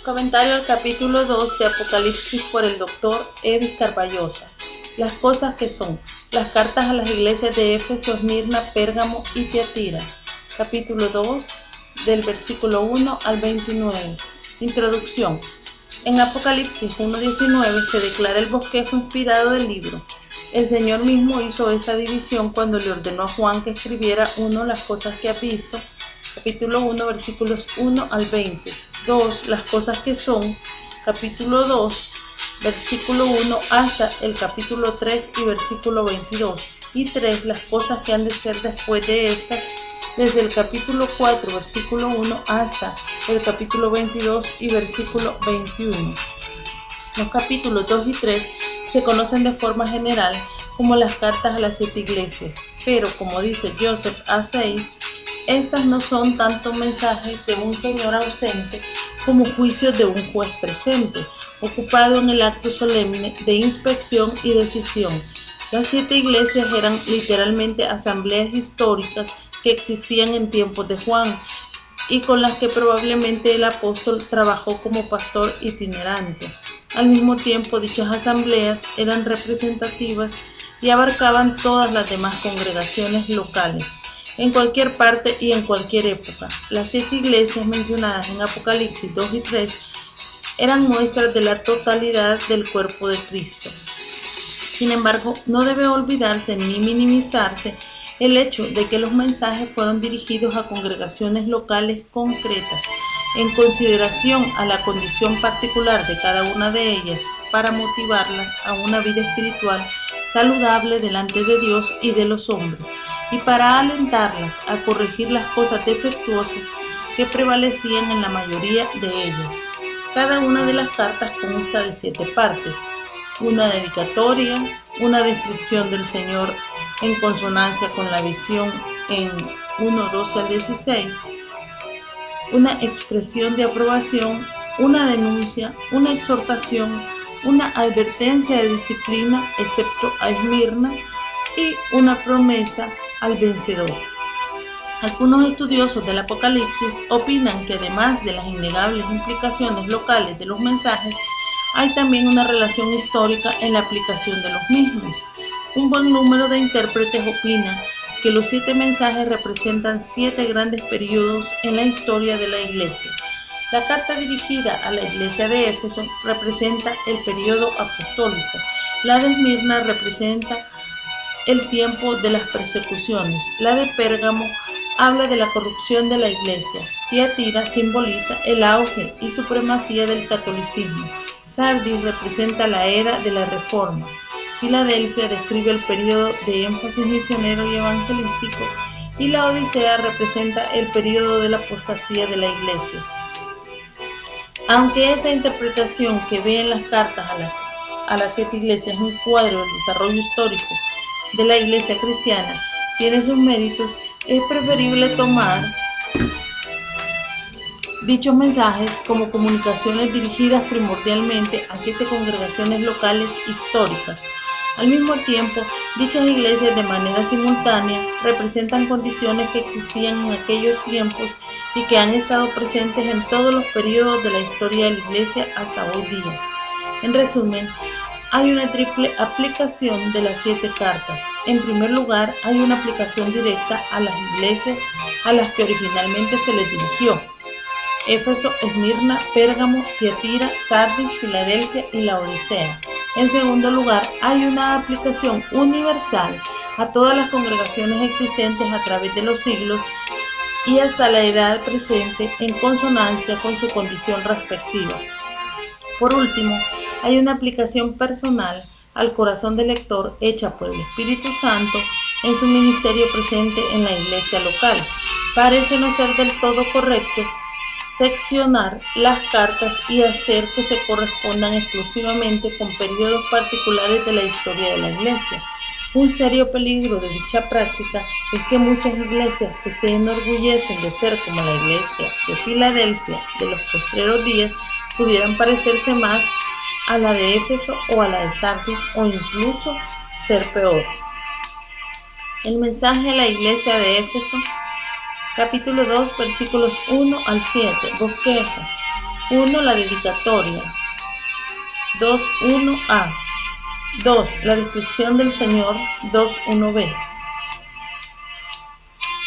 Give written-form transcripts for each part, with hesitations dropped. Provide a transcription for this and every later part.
Comentario al capítulo 2 de Apocalipsis por el Dr. Evis Carballosa. Las cosas que son. Las cartas a las iglesias de Éfeso, Esmirna, Pérgamo y Tiatira. Capítulo 2, del versículo 1 al 29. Introducción. En Apocalipsis 1:19 se declara el bosquejo inspirado del libro. El Señor mismo hizo esa división cuando le ordenó a Juan que escribiera 1 las cosas que ha visto, capítulo 1, versículos 1 al 20. 2. Las cosas que son, capítulo 2, versículo 1 hasta el capítulo 3 y versículo 22. Y 3. Las cosas que han de ser después de estas, desde el capítulo 4, versículo 1 hasta el capítulo 22 y versículo 21. Los capítulos 2 y 3 se conocen de forma general como las cartas a las 7 iglesias, pero como dice Joseph A. Seiss, estas no son tanto mensajes de un Señor ausente como juicios de un juez presente, ocupado en el acto solemne de inspección y decisión. Las 7 iglesias eran literalmente asambleas históricas que existían en tiempos de Juan y con las que probablemente el apóstol trabajó como pastor itinerante. Al mismo tiempo, dichas asambleas eran representativas y abarcaban todas las demás congregaciones locales, en cualquier parte y en cualquier época. Las 7 iglesias mencionadas en Apocalipsis 2 y 3 eran muestras de la totalidad del cuerpo de Cristo. Sin embargo, no debe olvidarse ni minimizarse el hecho de que los mensajes fueron dirigidos a congregaciones locales concretas, en consideración a la condición particular de cada una de ellas, para motivarlas a una vida espiritual saludable delante de Dios y de los hombres, y para alentarlas a corregir las cosas defectuosas que prevalecían en la mayoría de ellas. Cada una de las cartas consta de 7 partes: una dedicatoria, una descripción del Señor en consonancia con la visión en 1:12 al 16, una expresión de aprobación, una denuncia, una exhortación, una advertencia de disciplina, excepto a Esmirna, y una promesa al vencedor. Algunos estudiosos del Apocalipsis opinan que además de las innegables implicaciones locales de los mensajes, hay también una relación histórica en la aplicación de los mismos. Un buen número de intérpretes opina que los 7 mensajes representan 7 grandes periodos en la historia de la iglesia. La carta dirigida a la iglesia de Éfeso representa el periodo apostólico. La de Esmirna representa el tiempo de las persecuciones. La de Pérgamo habla de la corrupción de la iglesia. Tiatira simboliza el auge y supremacía del catolicismo. Sardis representa la era de la Reforma. Filadelfia describe el periodo de énfasis misionero y evangelístico, y la Odisea representa el periodo de la apostasía de la iglesia. Aunque esa interpretación que ve en las cartas a las 7 iglesias es un cuadro del desarrollo histórico de la iglesia cristiana, tiene sus méritos, es preferible tomar dichos mensajes como comunicaciones dirigidas primordialmente a 7 congregaciones locales históricas. Al mismo tiempo, dichas iglesias de manera simultánea representan condiciones que existían en aquellos tiempos y que han estado presentes en todos los periodos de la historia de la iglesia hasta hoy día. En resumen, hay una triple aplicación de las 7 cartas. En primer lugar, hay una aplicación directa a las iglesias a las que originalmente se les dirigió: Éfeso, Esmirna, Pérgamo, Tiatira, Sardis, Filadelfia y la Odisea. En segundo lugar, hay una aplicación universal a todas las congregaciones existentes a través de los siglos y hasta la edad presente, en consonancia con su condición respectiva. Por último, hay una aplicación personal al corazón del lector hecha por el Espíritu Santo en su ministerio presente en la iglesia local. Parece no ser del todo correcto seccionar las cartas y hacer que se correspondan exclusivamente con periodos particulares de la historia de la iglesia. Un serio peligro de dicha práctica es que muchas iglesias que se enorgullecen de ser como la iglesia de Filadelfia de los postreros días pudieran parecerse más a la de Éfeso o a la de Sardis, o incluso ser peor. El mensaje a la iglesia de Éfeso, capítulo 2, versículos 1 al 7, bosquejo. 1. La dedicatoria. 2.1a. 2. La descripción del Señor. 2.1b.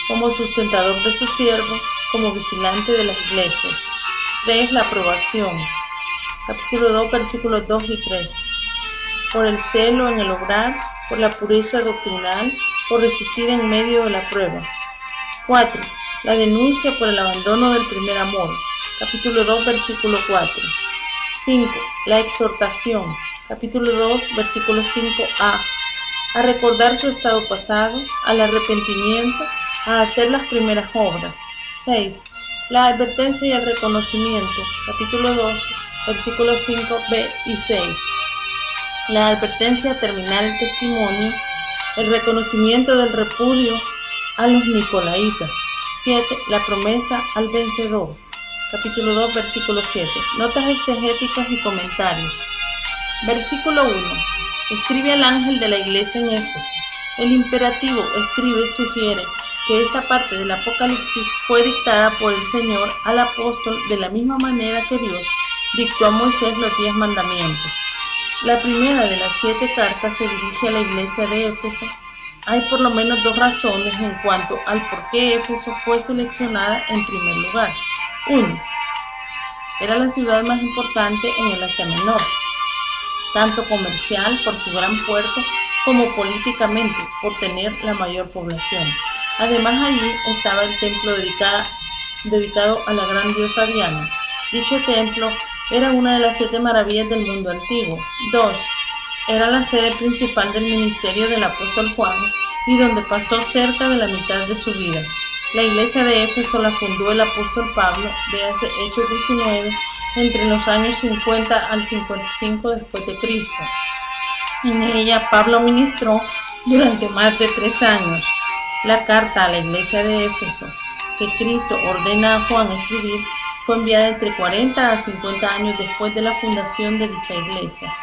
Como sustentador de sus siervos, como vigilante de las iglesias. 3. La aprobación. Capítulo 2, versículos 2 y 3. Por el celo en el obrar, por la pureza doctrinal, por resistir en medio de la prueba. 4. La denuncia por el abandono del primer amor. Capítulo 2, versículo 4. 5. La exhortación. Capítulo 2, versículo 5a. A recordar su estado pasado, al arrepentimiento, a hacer las primeras obras. 6. La advertencia y el reconocimiento. Capítulo 2, versículos 5b y 6. La advertencia a terminar el testimonio, el reconocimiento del repudio a los nicolaitas. 7. La promesa al vencedor. Capítulo 2, versículo 7. Notas exegéticas y comentarios. Versículo 1. Escribe al ángel de la iglesia en Éfeso. El imperativo escribe sugiere que esta parte del Apocalipsis fue dictada por el Señor al apóstol de la misma manera que Dios dictó a Moisés los 10 mandamientos. La primera de las 7 cartas se dirige a la iglesia de Éfeso. Hay por lo menos 2 razones en cuanto al por qué Éfeso fue seleccionada en primer lugar. 1. Era la ciudad más importante en el Asia Menor, tanto comercial por su gran puerto como políticamente por tener la mayor población. Además, allí estaba el templo dedicado a la gran diosa Diana. Dicho templo era una de las 7 maravillas del mundo antiguo. 2. Era la sede principal del ministerio del apóstol Juan y donde pasó cerca de la mitad de su vida. La iglesia de Éfeso la fundó el apóstol Pablo, véase Hechos 19, entre los años 50 al 55 después de Cristo. En ella Pablo ministró durante más de 3 años. La carta a la iglesia de Éfeso, que Cristo ordena a Juan escribir, fue enviada entre 40 a 50 años después de la fundación de dicha iglesia.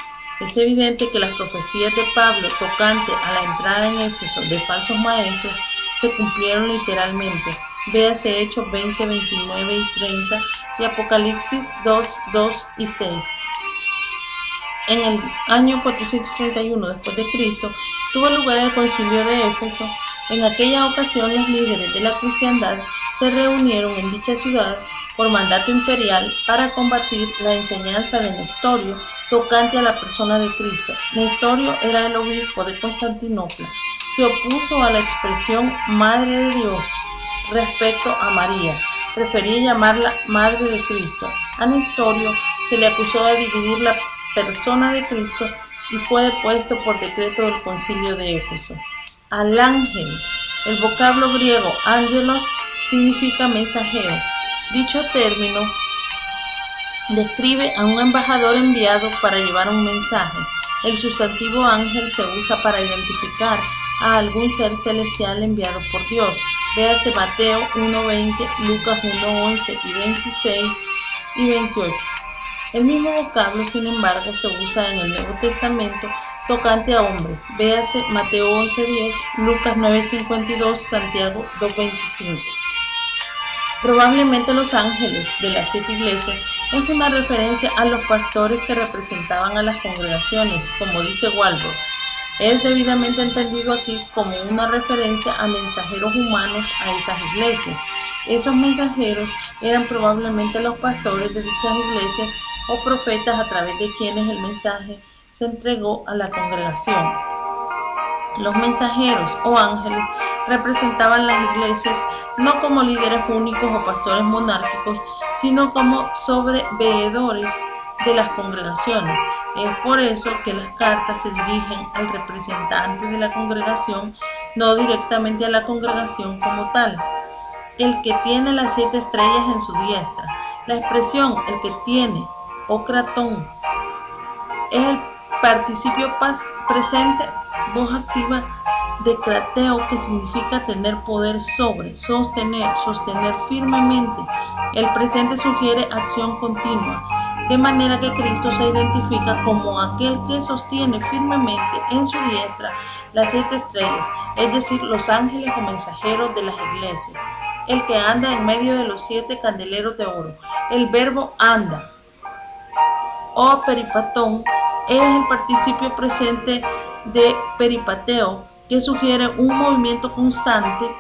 Es evidente que las profecías de Pablo tocante a la entrada en Éfeso de falsos maestros se cumplieron literalmente. Véase Hechos 20, 29 y 30 y Apocalipsis 2, 2 y 6. En el año 431 después de Cristo tuvo lugar el concilio de Éfeso. En aquella ocasión los líderes de la cristiandad se reunieron en dicha ciudad por mandato imperial para combatir la enseñanza de Nestorio tocante a la persona de Cristo. Nestorio era el obispo de Constantinopla. Se opuso a la expresión Madre de Dios respecto a María. Prefería llamarla Madre de Cristo. A Nestorio se le acusó de dividir la persona de Cristo y fue depuesto por decreto del concilio de Éfeso. Al ángel. El vocablo griego ángelos significa mensajero. Dicho término describe a un embajador enviado para llevar un mensaje. El sustantivo ángel se usa para identificar a algún ser celestial enviado por Dios. Véase Mateo 1:20, Lucas 1:11 y 26 y 28. El mismo vocablo, sin embargo, se usa en el Nuevo Testamento tocante a hombres. Véase Mateo 11:10, Lucas 9:52, Santiago 2:25. Probablemente los ángeles de las 7 iglesias es una referencia a los pastores que representaban a las congregaciones, como dice Walbrook. Es debidamente entendido aquí como una referencia a mensajeros humanos a esas iglesias. Esos mensajeros eran probablemente los pastores de dichas iglesias o profetas a través de quienes el mensaje se entregó a la congregación. Los mensajeros o ángeles representaban las iglesias no como líderes únicos o pastores monárquicos, sino como sobreveedores de las congregaciones. Es por eso que las cartas se dirigen al representante de la congregación, no directamente a la congregación como tal. El que tiene las 7 estrellas en su diestra. La expresión el que tiene o cratón es el participio presente, voz activa de crateo, que significa tener poder sobre, sostener firmemente. El presente sugiere acción continua, de manera que Cristo se identifica como aquel que sostiene firmemente en su diestra las 7 estrellas, es decir, los ángeles o mensajeros de las iglesias. El que anda en medio de los 7 candeleros de oro. El verbo anda o peripatón es el participio presente de peripateo, que sugiere un movimiento constante.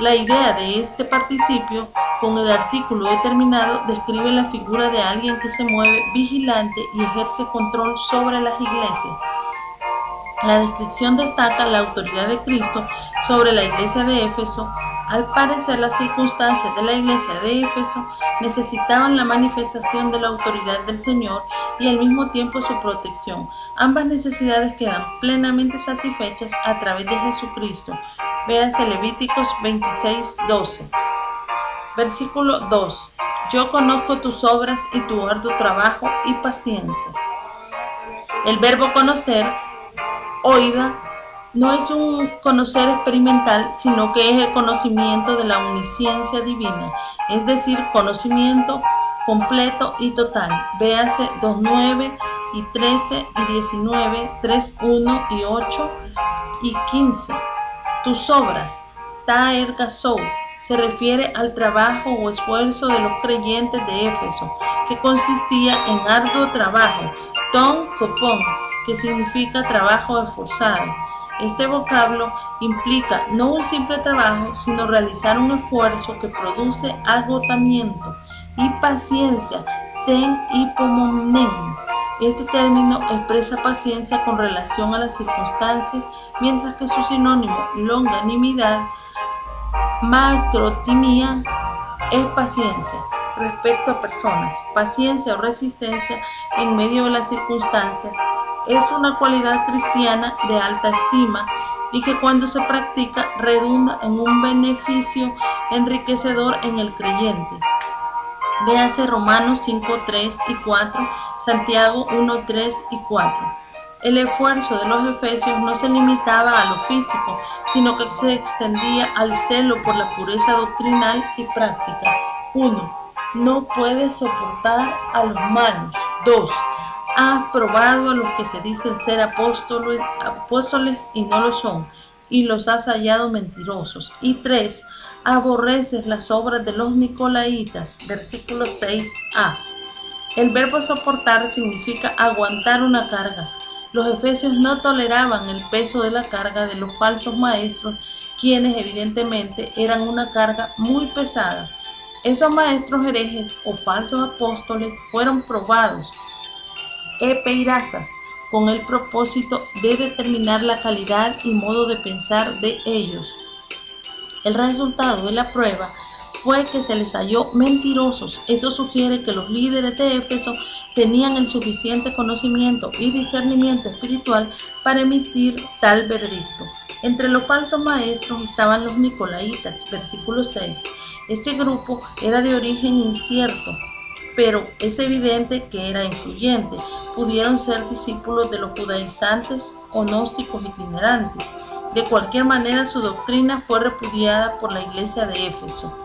La idea de este participio con el artículo determinado describe la figura de alguien que se mueve vigilante y ejerce control sobre las iglesias. La descripción destaca la autoridad de Cristo sobre la iglesia de Éfeso. Al parecer, las circunstancias de la iglesia de Éfeso necesitaban la manifestación de la autoridad del Señor y al mismo tiempo su protección. Ambas necesidades quedan plenamente satisfechas a través de Jesucristo. Véase Levíticos 26:12. Versículo 2. Yo conozco tus obras y tu arduo trabajo y paciencia. El verbo conocer, oida, no es un conocer experimental, sino que es el conocimiento de la omnisciencia divina, es decir, conocimiento completo y total. Véase 2:9 y 13 y 19, 3:1 y 8 y 15. Tus obras, ta ergasou, se refiere al trabajo o esfuerzo de los creyentes de Éfeso, que consistía en arduo trabajo, ton kopon, que significa trabajo esforzado. Este vocablo implica no un simple trabajo, sino realizar un esfuerzo que produce agotamiento, y paciencia, ten hipomonen. Este término expresa paciencia con relación a las circunstancias, mientras que su sinónimo, longanimidad, macrotimia, es paciencia respecto a personas. Paciencia o resistencia en medio de las circunstancias es una cualidad cristiana de alta estima y que cuando se practica redunda en un beneficio enriquecedor en el creyente. Véase Romanos 5:3 y 4, Santiago 1:3 y 4. El esfuerzo de los efesios no se limitaba a lo físico, sino que se extendía al celo por la pureza doctrinal y práctica. 1. No puede soportar a los malos. 2. Ha probado a los que se dicen ser apóstoles y no lo son, y los has hallado mentirosos. Y 3. Aborreces las obras de los nicolaitas. Versículo 6a. El verbo soportar significa aguantar una carga. Los efesios no toleraban el peso de la carga de los falsos maestros, quienes evidentemente eran una carga muy pesada. Esos maestros herejes o falsos apóstoles fueron probados, epeirazas, con el propósito de determinar la calidad y modo de pensar de ellos. El resultado de la prueba fue que se les halló mentirosos. Eso sugiere que los líderes de Éfeso tenían el suficiente conocimiento y discernimiento espiritual para emitir tal veredicto. Entre los falsos maestros estaban los nicolaitas, versículo 6. Este grupo era de origen incierto, pero es evidente que era influyente. Pudieron ser discípulos de los judaizantes o gnósticos itinerantes. De cualquier manera, su doctrina fue repudiada por la iglesia de Éfeso.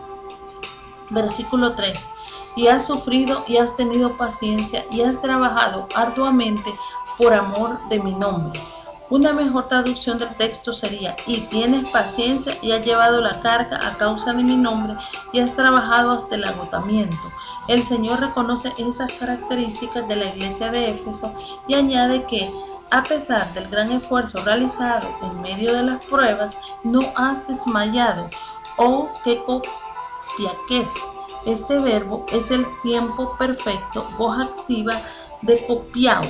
Versículo 3. Y has sufrido y has tenido paciencia y has trabajado arduamente por amor de mi nombre. Una mejor traducción del texto sería: y tienes paciencia y has llevado la carga a causa de mi nombre y has trabajado hasta el agotamiento. El Señor reconoce esas características de la iglesia de Éfeso y añade que, a pesar del gran esfuerzo realizado en medio de las pruebas, no has desmayado. O que copiaques. Este verbo es el tiempo perfecto, voz activa de copiao.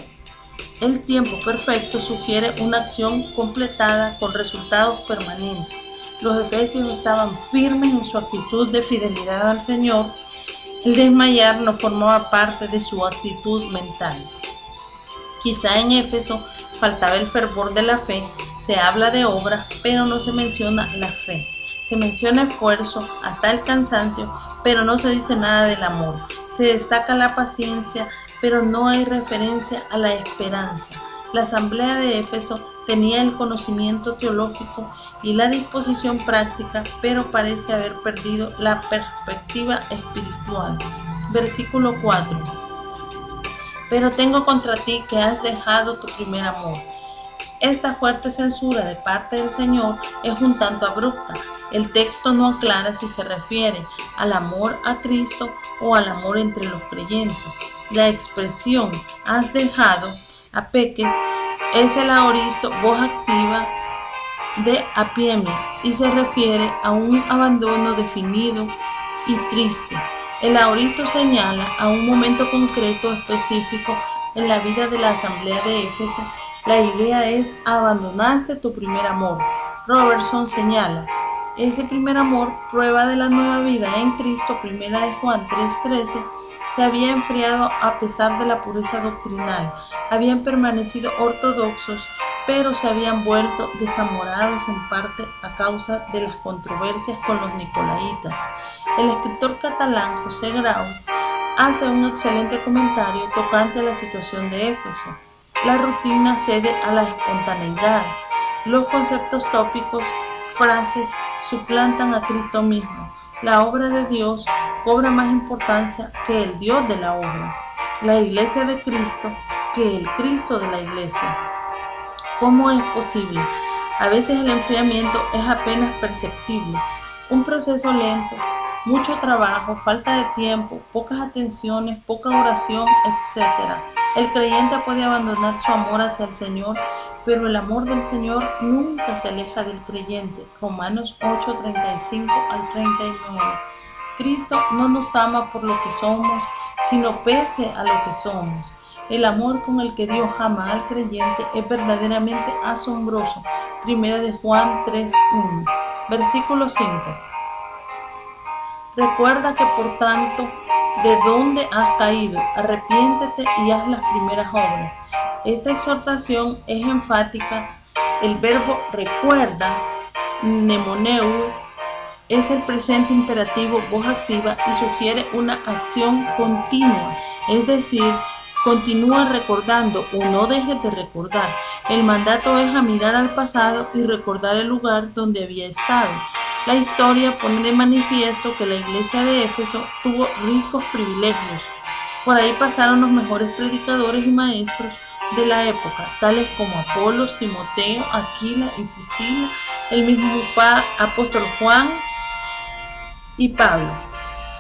El tiempo perfecto sugiere una acción completada con resultados permanentes. Los efesios estaban firmes en su actitud de fidelidad al Señor. El desmayar no formaba parte de su actitud mental. Quizá en Éfeso faltaba el fervor de la fe. Se habla de obras, pero no se menciona la fe. Se menciona esfuerzo hasta el cansancio, pero no se dice nada del amor. Se destaca la paciencia, pero no hay referencia a la esperanza. La asamblea de Éfeso tenía el conocimiento teológico y la disposición práctica, pero parece haber perdido la perspectiva espiritual. Versículo 4. Pero tengo contra ti que has dejado tu primer amor. Esta fuerte censura de parte del Señor es un tanto abrupta. El texto no aclara si se refiere al amor a Cristo o al amor entre los creyentes. La expresión has dejado a peques es el aoristo voz activa de apieme y se refiere a un abandono definido y triste. El aoristo señala a un momento concreto específico en la vida de la asamblea de Éfeso. La idea es abandonaste tu primer amor. Robertson señala, ese primer amor, prueba de la nueva vida en Cristo, 1 de Juan 3:13, se había enfriado a pesar de la pureza doctrinal. Habían permanecido ortodoxos, pero se habían vuelto desamorados en parte a causa de las controversias con los nicolaitas. El escritor catalán José Grau hace un excelente comentario tocante a la situación de Éfeso. La rutina cede a la espontaneidad. Los conceptos tópicos, frases, suplantan a Cristo mismo. La obra de Dios cobra más importancia que el Dios de la obra. La iglesia de Cristo que el Cristo de la iglesia. ¿Cómo es posible? A veces el enfriamiento es apenas perceptible. Un proceso lento, mucho trabajo, falta de tiempo, pocas atenciones, poca oración, etc. El creyente puede abandonar su amor hacia el Señor, pero el amor del Señor nunca se aleja del creyente. Romanos 8:35 al 39. Cristo no nos ama por lo que somos, sino pese a lo que somos. El amor con el que Dios ama al creyente es verdaderamente asombroso. 1 de Juan 3:1. Versículo 5. Recuerda que por tanto, de donde has caído, arrepiéntete y haz las primeras obras. Esta exhortación es enfática. El verbo recuerda, mnemoneo, es el presente imperativo voz activa y sugiere una acción continua, es decir, continúa recordando o no dejes de recordar. El mandato es a mirar al pasado y recordar el lugar donde había estado. La historia pone de manifiesto que la iglesia de Éfeso tuvo ricos privilegios. Por ahí pasaron los mejores predicadores y maestros de la época, tales como Apolos, Timoteo, Aquila y Priscila, el mismo apóstol Juan y Pablo,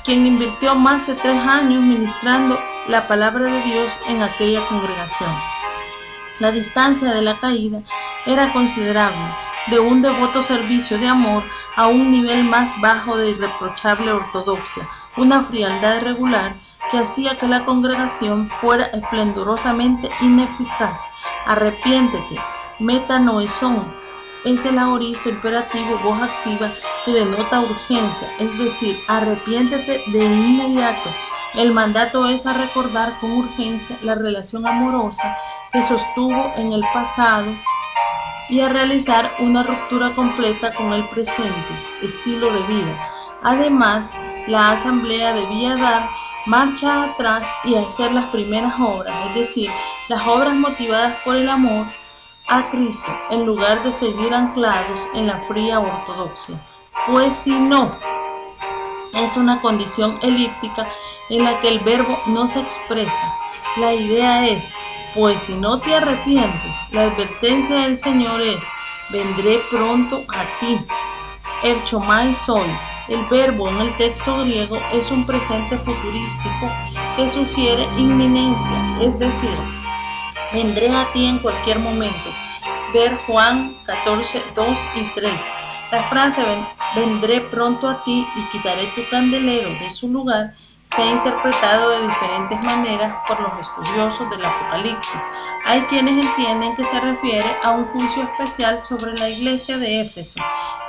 quien invirtió más de 3 años ministrando la palabra de Dios en aquella congregación. La distancia de la caída era considerable, de un devoto servicio de amor a un nivel más bajo de irreprochable ortodoxia, una frialdad regular que hacía que la congregación fuera esplendorosamente ineficaz. Arrepiéntete, metanoesón, es el aoristo imperativo voz activa que denota urgencia, es decir, arrepiéntete de inmediato. El mandato es a recordar con urgencia la relación amorosa que sostuvo en el pasado y a realizar una ruptura completa con el presente estilo de vida. Además, la asamblea debía dar marcha atrás y hacer las primeras obras, es decir, las obras motivadas por el amor a Cristo, en lugar de seguir anclados en la fría ortodoxia. Pues si no, es una condición elíptica en la que el verbo no se expresa. La idea es, pues si no te arrepientes, la advertencia del Señor es, vendré pronto a ti. Erchomai soy. El verbo en el texto griego es un presente futurístico que sugiere inminencia, es decir, vendré a ti en cualquier momento. Ver Juan 14:2 y 3. La frase vendré pronto a ti y quitaré tu candelero de su lugar se ha interpretado de diferentes maneras por los estudiosos del Apocalipsis. Hay quienes entienden que se refiere a un juicio especial sobre la iglesia de Éfeso,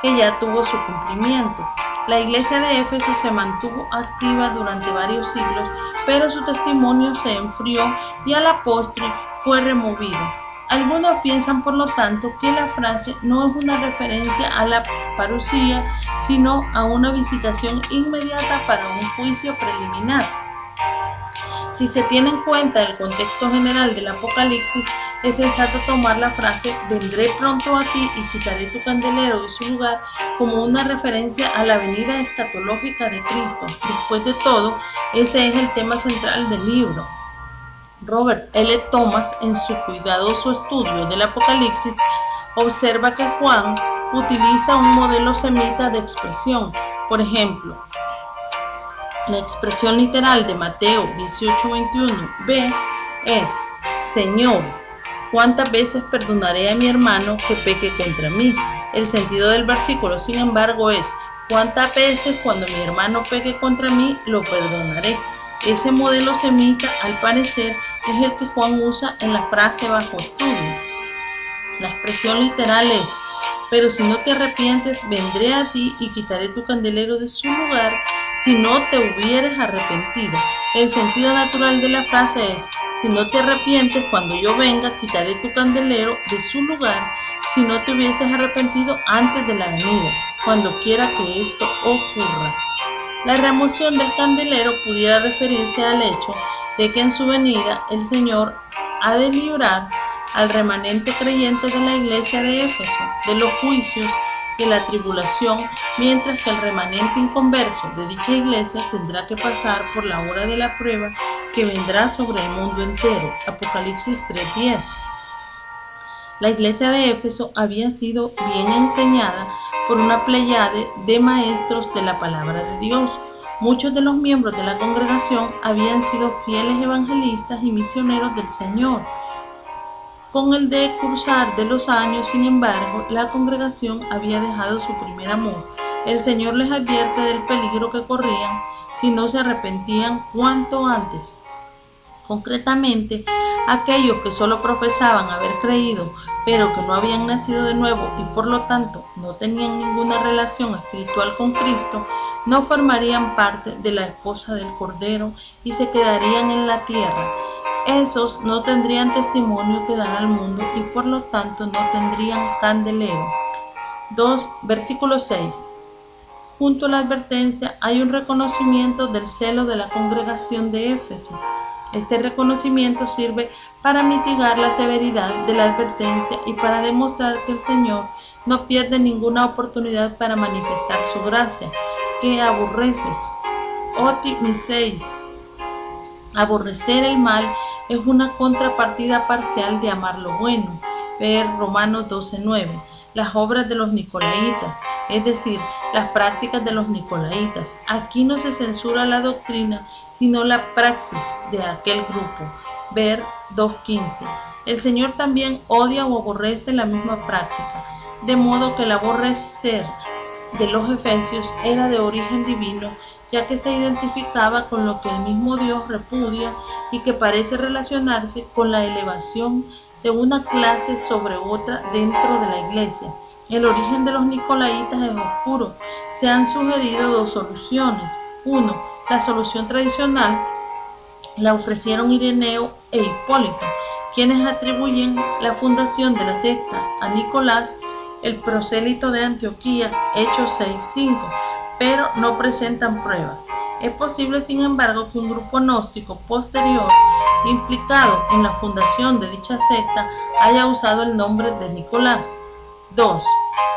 que ya tuvo su cumplimiento. La iglesia de Éfeso se mantuvo activa durante varios siglos, pero su testimonio se enfrió y a la postre fue removido. Algunos piensan, por lo tanto, que la frase no es una referencia a la parusía, sino a una visitación inmediata para un juicio preliminar. Si se tiene en cuenta el contexto general del Apocalipsis, es sensato tomar la frase vendré pronto a ti y quitaré tu candelero de su lugar como una referencia a la venida escatológica de Cristo. Después de todo, ese es el tema central del libro. Robert L. Thomas, en su cuidadoso estudio del Apocalipsis, observa que Juan utiliza un modelo semita de expresión. Por ejemplo, La expresión literal de Mateo 18:21b es: Señor, ¿cuántas veces perdonaré a mi hermano que peque contra mí? El sentido del versículo, sin embargo, es: ¿cuántas veces cuando mi hermano peque contra mí lo perdonaré? Ese modelo semita, al parecer, es el que Juan usa en la frase bajo estudio. La expresión literal es: pero si no te arrepientes, vendré a ti y quitaré tu candelero de su lugar si no te hubieres arrepentido. El sentido natural de la frase es: si no te arrepientes, cuando yo venga, quitaré tu candelero de su lugar si no te hubieses arrepentido antes de la venida, cuando quiera que esto ocurra. La remoción del candelero pudiera referirse al hecho de que en su venida el Señor ha de librar al remanente creyente de la iglesia de Éfeso de los juicios y la tribulación, mientras que el remanente inconverso de dicha iglesia tendrá que pasar por la hora de la prueba que vendrá sobre el mundo entero. Apocalipsis 3:10. La iglesia de Éfeso había sido bien enseñada por una pléyade de maestros de la palabra de Dios. Muchos de los miembros de la congregación habían sido fieles evangelistas y misioneros del Señor. Con el decursar de los años, sin embargo, la congregación había dejado su primer amor. El Señor les advierte del peligro que corrían si no se arrepentían cuanto antes. Concretamente, aquellos que solo profesaban haber creído, pero que no habían nacido de nuevo y por lo tanto no tenían ninguna relación espiritual con Cristo, no formarían parte de la esposa del Cordero y se quedarían en la tierra. Esos no tendrían testimonio que dar al mundo y por lo tanto no tendrían candelero. 2. Versículo 6. Junto a la advertencia hay un reconocimiento del celo de la congregación de Éfeso. Este reconocimiento sirve para mitigar la severidad de la advertencia y para demostrar que el Señor no pierde ninguna oportunidad para manifestar su gracia. ¿Qué aborreces? Oti miseis. Aborrecer el mal es una contrapartida parcial de amar lo bueno. Ver Romanos 12:9. Las obras de los nicolaítas, es decir, las prácticas de los nicolaítas. Aquí no se censura la doctrina, sino la praxis de aquel grupo. Ver 2:15. El Señor también odia o aborrece la misma práctica, de modo que el aborrecer de los efesios era de origen divino, ya que se identificaba con lo que el mismo Dios repudia y que parece relacionarse con la elevación de una clase sobre otra dentro de la iglesia. El origen de los nicolaítas es oscuro. Se han sugerido dos soluciones. 1. La solución tradicional la ofrecieron Ireneo e Hipólito, quienes atribuyen la fundación de la secta a Nicolás, el prosélito de Antioquía, Hechos 6:5, pero no presentan pruebas. Es posible, sin embargo, que un grupo gnóstico posterior, implicado en la fundación de dicha secta, haya usado el nombre de Nicolás. 2.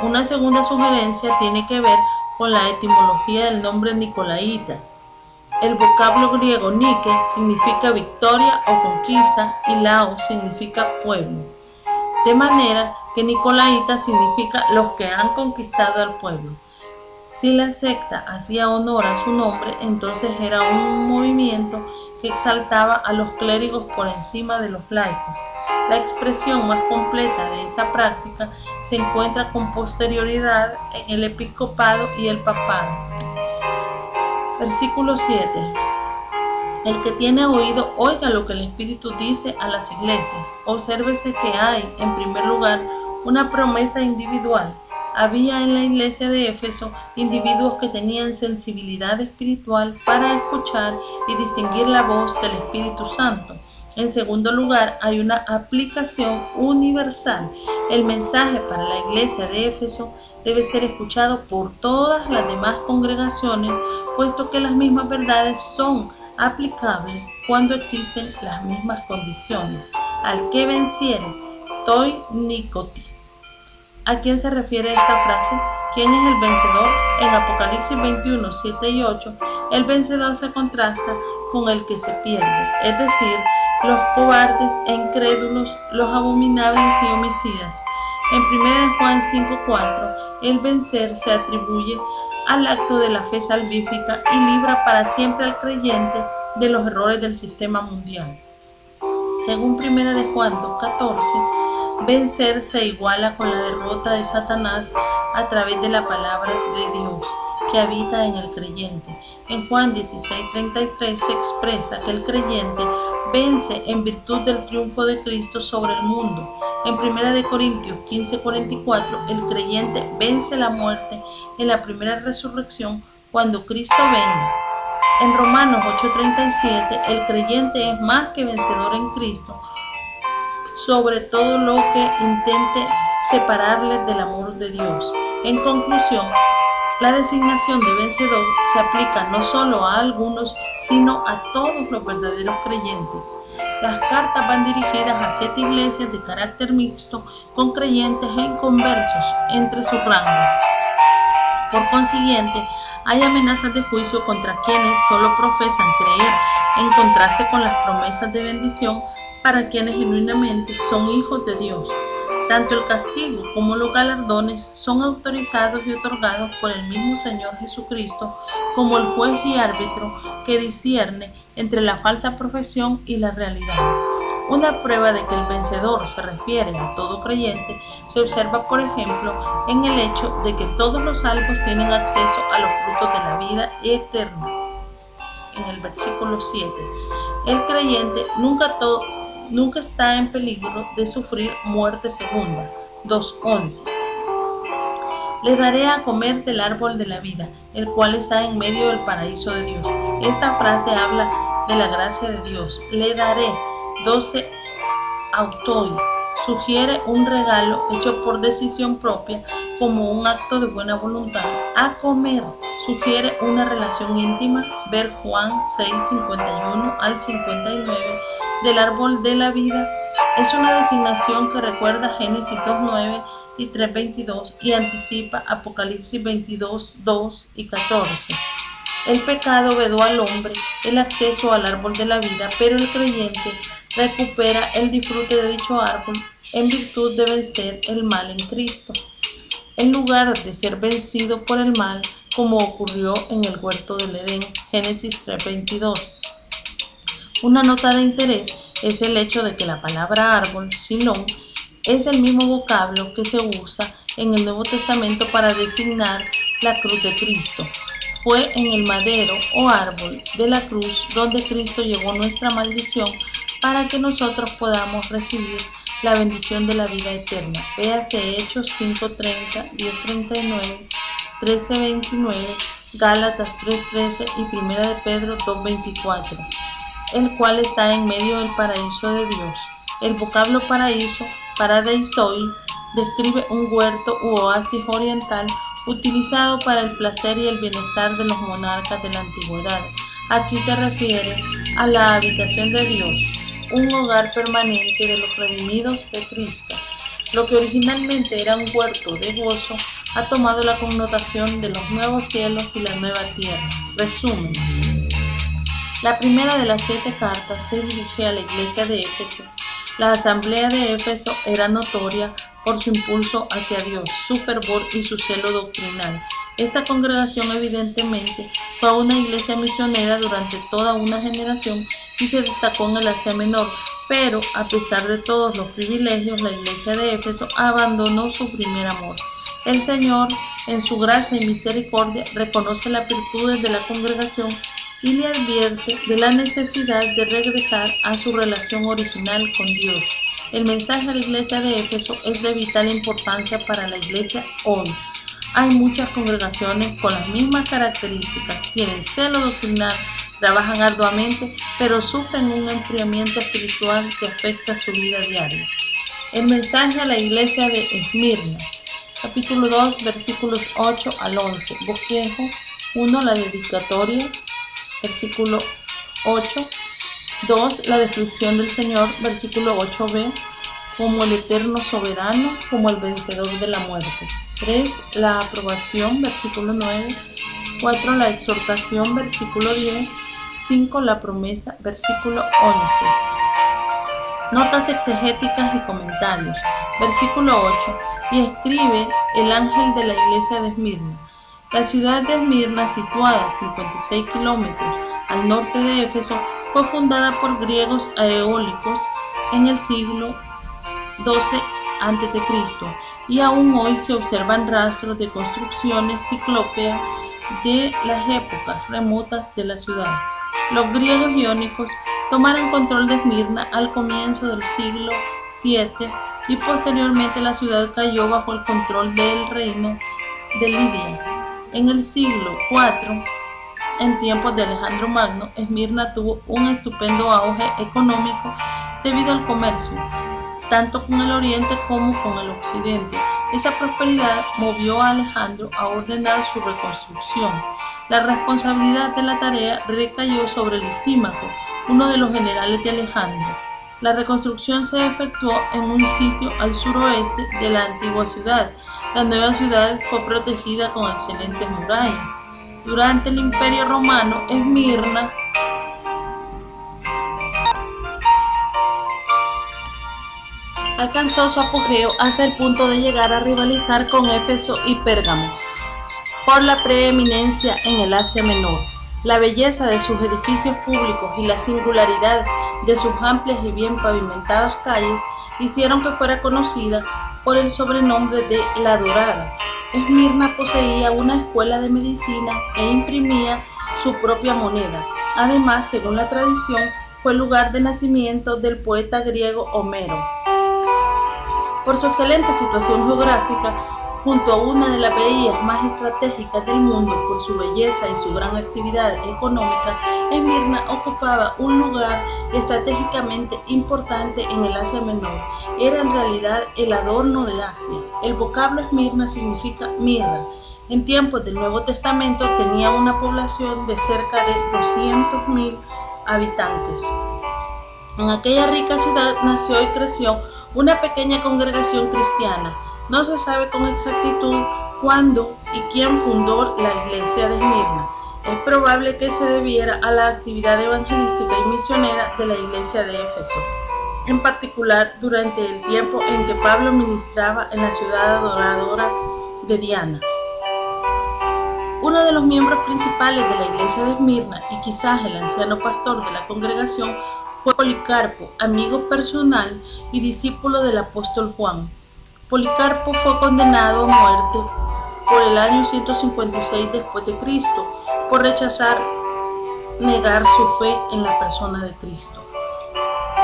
Una segunda sugerencia tiene que ver con la etimología del nombre Nicolaitas. El vocablo griego Nike significa victoria o conquista y Lao significa pueblo. De manera que Nicolaitas significa los que han conquistado al pueblo. Si la secta hacía honor a su nombre, entonces era un movimiento que exaltaba a los clérigos por encima de los laicos. La expresión más completa de esa práctica se encuentra con posterioridad en el episcopado y el papado. Versículo 7. El que tiene oído, oiga lo que el Espíritu dice a las iglesias. Obsérvese que hay, en primer lugar, una promesa individual. Había en la iglesia de Éfeso individuos que tenían sensibilidad espiritual para escuchar y distinguir la voz del Espíritu Santo. En segundo lugar, hay una aplicación universal. El mensaje para la iglesia de Éfeso debe ser escuchado por todas las demás congregaciones, puesto que las mismas verdades son aplicables cuando existen las mismas condiciones. Al que venciere, toi nikoti. ¿A quién se refiere esta frase? ¿Quién es el vencedor? En Apocalipsis 21, 7 y 8, el vencedor se contrasta con el que se pierde, es decir, los cobardes e incrédulos, los abominables y homicidas. En 1 Juan 5:4, el vencer se atribuye al acto de la fe salvífica y libra para siempre al creyente de los errores del sistema mundial. Según 1 de Juan 2:14, vencer se iguala con la derrota de Satanás a través de la palabra de Dios que habita en el creyente. En Juan 16:33 se expresa que el creyente vence en virtud del triunfo de Cristo sobre el mundo. En 1 de Corintios 15:44, el creyente vence la muerte en la primera resurrección cuando Cristo venga. En Romanos 8:37, el creyente es más que vencedor en Cristo sobre todo lo que intente separarle del amor de Dios. En conclusión, la designación de vencedor se aplica no solo a algunos, sino a todos los verdaderos creyentes. Las cartas van dirigidas a 7 iglesias de carácter mixto, con creyentes e inconversos entre sus rangos. Por consiguiente, hay amenazas de juicio contra quienes solo profesan creer, en contraste con las promesas de bendición para quienes genuinamente son hijos de Dios. Tanto el castigo como los galardones son autorizados y otorgados por el mismo Señor Jesucristo como el juez y árbitro que discierne entre la falsa profesión y la realidad. Una prueba de que el vencedor se refiere a todo creyente se observa, por ejemplo, en el hecho de que todos los salvos tienen acceso a los frutos de la vida eterna. En el versículo 7, el creyente nunca está en peligro de sufrir muerte segunda. 2:11. Le daré a comer del árbol de la vida, el cual está en medio del paraíso de Dios. Esta frase habla de la gracia de Dios. Le daré. 12 autoi. Sugiere un regalo hecho por decisión propia como un acto de buena voluntad. A comer sugiere una relación íntima. Ver Juan 6:51 al 59 del árbol de la vida. Es una designación que recuerda Génesis 2:9 y 3:22 y anticipa Apocalipsis 22:2 y 14. El pecado vedó al hombre el acceso al árbol de la vida, pero el creyente recupera el disfrute de dicho árbol en virtud de vencer el mal en Cristo, en lugar de ser vencido por el mal, como ocurrió en el huerto del Edén, Génesis 3:22. Una nota de interés es el hecho de que la palabra árbol, silón, es el mismo vocablo que se usa en el Nuevo Testamento para designar la cruz de Cristo. Fue en el madero o árbol de la cruz donde Cristo llevó nuestra maldición para que nosotros podamos recibir la bendición de la vida eterna. Véase Hechos 5:30, 10:39, 13:29, Gálatas 3:13 y 1 de Pedro 2:24, el cual está en medio del paraíso de Dios. El vocablo paraíso, paradiesoi, describe un huerto u oasis oriental utilizado para el placer y el bienestar de los monarcas de la antigüedad. Aquí se refiere a la habitación de Dios, un hogar permanente de los redimidos de Cristo. Lo que originalmente era un huerto de gozo ha tomado la connotación de los nuevos cielos y la nueva tierra. Resumen. La primera de las 7 cartas se dirige a la iglesia de Éfeso. La asamblea de Éfeso era notoria por su impulso hacia Dios, su fervor y su celo doctrinal. Esta congregación evidentemente fue una iglesia misionera durante toda una generación y se destacó en el Asia Menor, pero a pesar de todos los privilegios, la iglesia de Éfeso abandonó su primer amor. El Señor, en su gracia y misericordia, reconoce las virtudes de la congregación y le advierte de la necesidad de regresar a su relación original con Dios. El mensaje a la iglesia de Éfeso es de vital importancia para la iglesia hoy. Hay muchas congregaciones con las mismas características, tienen celo doctrinal, trabajan arduamente, pero sufren un enfriamiento espiritual que afecta su vida diaria. El mensaje a la iglesia de Esmirna, capítulo 2, versículos 8 al 11. Bosquejo 1, la dedicatoria, versículo 8. 2. La descripción del Señor, versículo 8b, como el eterno soberano, como el vencedor de la muerte. 3. La aprobación, versículo 9. 4. La exhortación, versículo 10. 5. La promesa, versículo 11. Notas exegéticas y comentarios. Versículo 8. Y escribe el ángel de la iglesia de Esmirna. La ciudad de Esmirna, situada a 56 kilómetros al norte de Éfeso, fue fundada por griegos eólicos en el siglo XII a.C. y aún hoy se observan rastros de construcciones ciclópeas de las épocas remotas de la ciudad. Los griegos iónicos tomaron control de Esmirna al comienzo del siglo VII y posteriormente la ciudad cayó bajo el control del reino de Lidia. En el siglo IV, en tiempos de Alejandro Magno, Esmirna tuvo un estupendo auge económico debido al comercio, tanto con el oriente como con el occidente. Esa prosperidad movió a Alejandro a ordenar su reconstrucción. La responsabilidad de la tarea recayó sobre Lisímaco, uno de los generales de Alejandro. La reconstrucción se efectuó en un sitio al suroeste de la antigua ciudad. La nueva ciudad fue protegida con excelentes murallas. Durante el Imperio Romano, Esmirna alcanzó su apogeo hasta el punto de llegar a rivalizar con Éfeso y Pérgamo por la preeminencia en el Asia Menor. La belleza de sus edificios públicos y la singularidad de sus amplias y bien pavimentadas calles hicieron que fuera conocida por el sobrenombre de La Dorada. Esmirna poseía una escuela de medicina e imprimía su propia moneda. Además, según la tradición, fue el lugar de nacimiento del poeta griego Homero. Por su excelente situación geográfica, junto a una de las bahías más estratégicas del mundo por su belleza y su gran actividad económica, Esmirna ocupaba un lugar estratégicamente importante en el Asia Menor. Era en realidad el adorno de Asia. El vocablo Esmirna significa mirra. En tiempos del Nuevo Testamento tenía una población de cerca de 200.000 habitantes. En aquella rica ciudad nació y creció una pequeña congregación cristiana. No se sabe con exactitud cuándo y quién fundó la iglesia de Esmirna. Es probable que se debiera a la actividad evangelística y misionera de la iglesia de Éfeso, en particular durante el tiempo en que Pablo ministraba en la ciudad adoradora de Diana. Uno de los miembros principales de la iglesia de Esmirna y quizás el anciano pastor de la congregación fue Policarpo, amigo personal y discípulo del apóstol Juan. Policarpo fue condenado a muerte por el año 156 después de Cristo por negar su fe en la persona de Cristo.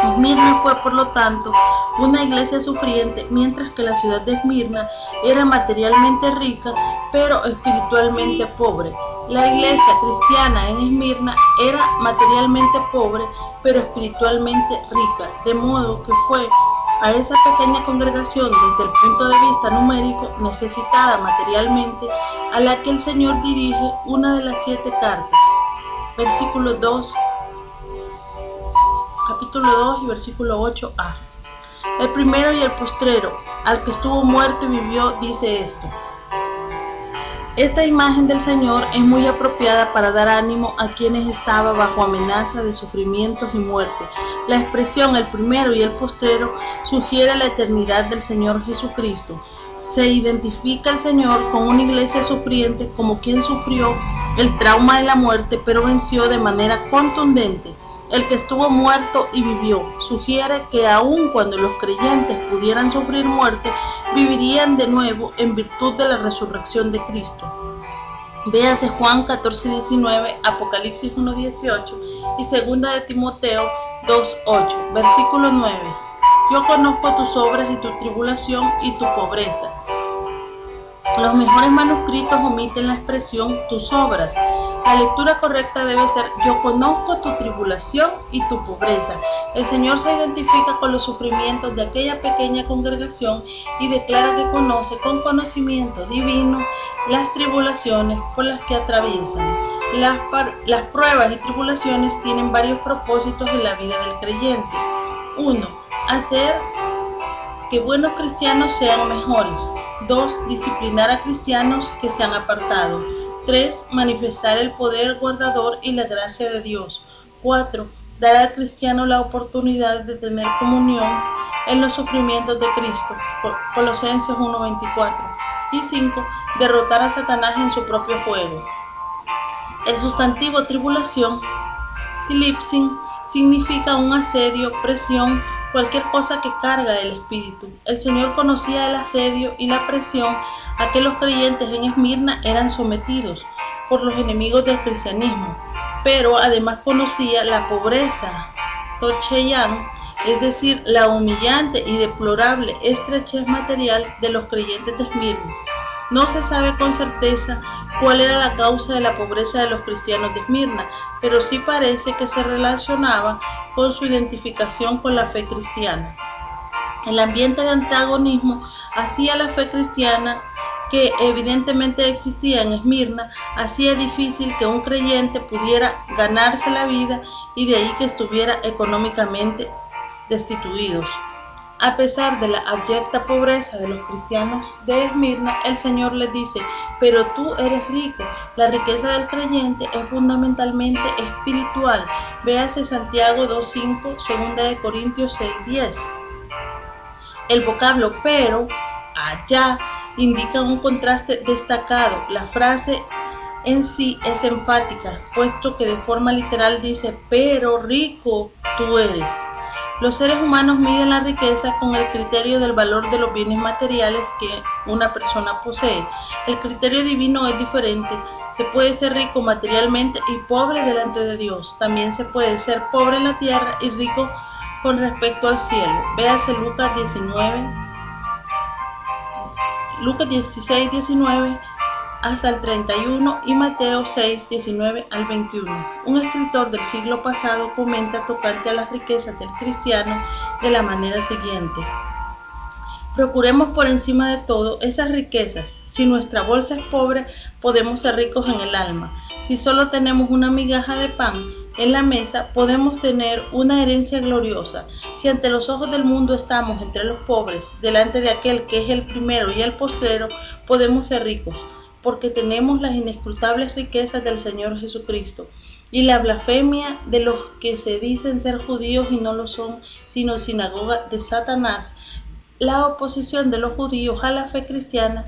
Esmirna fue, por lo tanto, una iglesia sufriente, mientras que la ciudad de Esmirna era materialmente rica, pero espiritualmente pobre. La iglesia cristiana en Esmirna era materialmente pobre, pero espiritualmente rica, de modo que fue a esa pequeña congregación desde el punto de vista numérico necesitada materialmente a la que el Señor dirige una de las 7 cartas. Versículo 2, capítulo 2 y versículo 8a. El primero y el postrero, al que estuvo muerto y vivió, dice esto. Esta imagen del Señor es muy apropiada para dar ánimo a quienes estaban bajo amenaza de sufrimientos y muerte. La expresión el primero y el postrero sugiere la eternidad del Señor Jesucristo. Se identifica al Señor con una iglesia sufriente como quien sufrió el trauma de la muerte, pero venció de manera contundente. El que estuvo muerto y vivió sugiere que aun cuando los creyentes pudieran sufrir muerte, vivirían de nuevo en virtud de la resurrección de Cristo. Véase Juan 14:19, Apocalipsis 1:18 y 2 de Timoteo 2:8. Versículo 9. Yo conozco tus obras y tu tribulación y tu pobreza. Los mejores manuscritos omiten la expresión tus obras. La lectura correcta debe ser yo conozco tu tribulación y tu pobreza. El Señor se identifica con los sufrimientos de aquella pequeña congregación y declara que conoce con conocimiento divino las tribulaciones por las que atraviesan. Las pruebas y tribulaciones tienen varios propósitos en la vida del creyente. 1. Hacer que buenos cristianos sean mejores. 2. Disciplinar a cristianos que se han apartado. 3. Manifestar el poder guardador y la gracia de Dios. 4. Dar al cristiano la oportunidad de tener comunión en los sufrimientos de Cristo. Colosenses 1:24. Y 5. derrotar a Satanás en su propio juego. El sustantivo tribulación, tilipsin, significa un asedio, presión, cualquier cosa que carga el espíritu. El Señor conocía el asedio y la presión a que los creyentes en Esmirna eran sometidos por los enemigos del cristianismo, pero además conocía la pobreza, tocheyan, es decir, la humillante y deplorable estrechez material de los creyentes de Esmirna. No se sabe con certeza cuál era la causa de la pobreza de los cristianos de Esmirna, pero sí parece que se relacionaba con su identificación con la fe cristiana. El ambiente de antagonismo hacia la fe cristiana, que evidentemente existía en Esmirna, hacía difícil que un creyente pudiera ganarse la vida y de ahí que estuviera económicamente destituidos. A pesar de la abyecta pobreza de los cristianos de Esmirna, el Señor les dice: pero tú eres rico. La riqueza del creyente es fundamentalmente espiritual. Véase Santiago 2:5, 2 Corintios 6:10. El vocablo pero, allá, indica un contraste destacado. La frase en sí es enfática, puesto que de forma literal dice: pero rico tú eres. Los seres humanos miden la riqueza con el criterio del valor de los bienes materiales que una persona posee. El criterio divino es diferente. Se puede ser rico materialmente y pobre delante de Dios. También se puede ser pobre en la tierra y rico con respecto al cielo. Véase Lucas 16:19 hasta el 31 y Mateo 6:19 al 21. Un escritor del siglo pasado comenta tocante a las riquezas del cristiano de la manera siguiente: procuremos por encima de todo esas riquezas. Si nuestra bolsa es pobre, podemos ser ricos en el alma. Si solo tenemos una migaja de pan en la mesa, podemos tener una herencia gloriosa. Si ante los ojos del mundo estamos entre los pobres, delante de aquel que es el primero y el postrero, podemos ser ricos, porque tenemos las inescrutables riquezas del Señor Jesucristo, y la blasfemia de los que se dicen ser judíos y no lo son, sino sinagoga de Satanás. La oposición de los judíos a la fe cristiana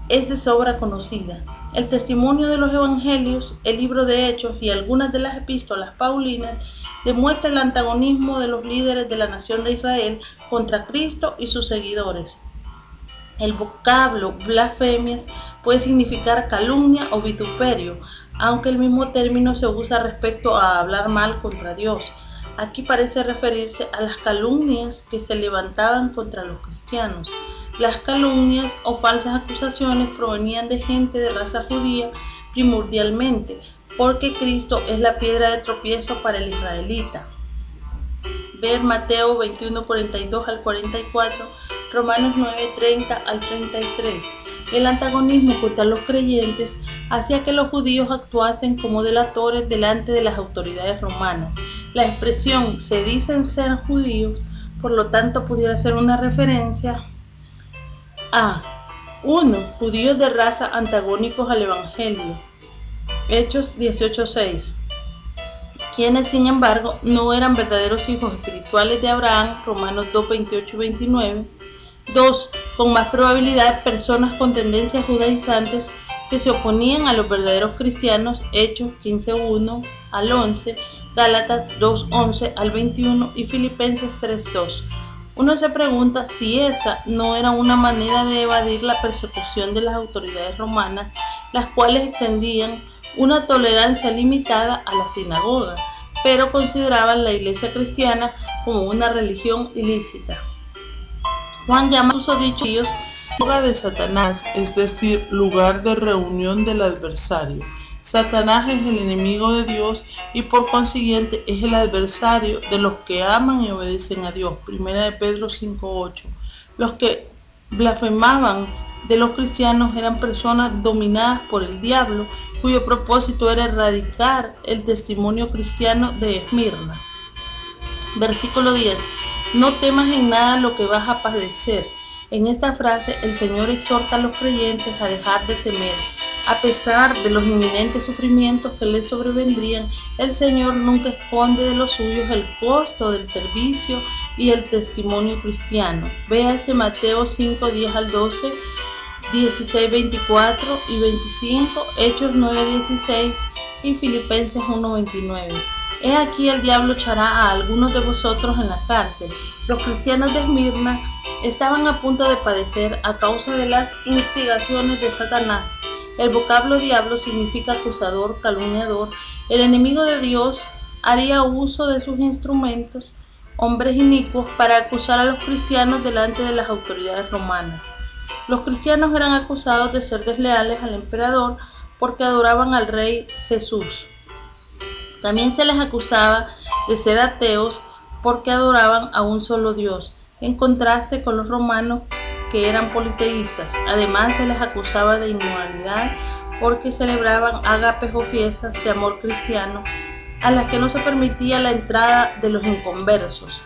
es de sobra conocida. El testimonio de los evangelios, el libro de Hechos y algunas de las epístolas paulinas demuestra el antagonismo de los líderes de la nación de Israel contra Cristo y sus seguidores. El vocablo blasfemias puede significar calumnia o vituperio, aunque el mismo término se usa respecto a hablar mal contra Dios. Aquí parece referirse a las calumnias que se levantaban contra los cristianos. Las calumnias o falsas acusaciones provenían de gente de raza judía primordialmente, porque Cristo es la piedra de tropiezo para el israelita. Ver Mateo 21:42 al 44, Romanos 9:30 al 33. El antagonismo contra los creyentes hacía que los judíos actuasen como delatores delante de las autoridades romanas. La expresión "se dicen ser judíos", por lo tanto, pudiera ser una referencia a 1. Judíos de raza antagónicos al Evangelio. Hechos 18:6. Quienes, sin embargo, no eran verdaderos hijos espirituales de Abraham. Romanos 2:28-29. 2. Con más probabilidad, personas con tendencias judaizantes que se oponían a los verdaderos cristianos. Hechos 15:1 al 11, Gálatas 2:11 al 21 y Filipenses 3:2. Uno se pregunta si esa no era una manera de evadir la persecución de las autoridades romanas, las cuales extendían una tolerancia limitada a la sinagoga, pero consideraban la iglesia cristiana como una religión ilícita. Juan llama a sus susodichos sinagoga de Satanás, es decir, lugar de reunión del adversario. Satanás es el enemigo de Dios y por consiguiente es el adversario de los que aman y obedecen a Dios. 1 Pedro 5:8. Los que blasfemaban de los cristianos eran personas dominadas por el diablo, cuyo propósito era erradicar el testimonio cristiano de Esmirna. Versículo 10. No temas en nada lo que vas a padecer. En esta frase el Señor exhorta a los creyentes a dejar de temer. A pesar de los inminentes sufrimientos que les sobrevendrían, el Señor nunca esconde de los suyos el costo del servicio y el testimonio cristiano. Véase Mateo 5:10 al 12, 16, 24 y 25, Hechos 9, 16 y Filipenses 1, 29. He aquí el diablo echará a algunos de vosotros en la cárcel. Los cristianos de Esmirna estaban a punto de padecer a causa de las instigaciones de Satanás. El vocablo diablo significa acusador, calumniador. El enemigo de Dios haría uso de sus instrumentos, hombres inicuos, para acusar a los cristianos delante de las autoridades romanas. Los cristianos eran acusados de ser desleales al emperador porque adoraban al rey Jesús. También se les acusaba de ser ateos porque adoraban a un solo Dios, en contraste con los romanos que eran politeístas. Además se les acusaba de inmoralidad porque celebraban ágapes o fiestas de amor cristiano a las que no se permitía la entrada de los inconversos.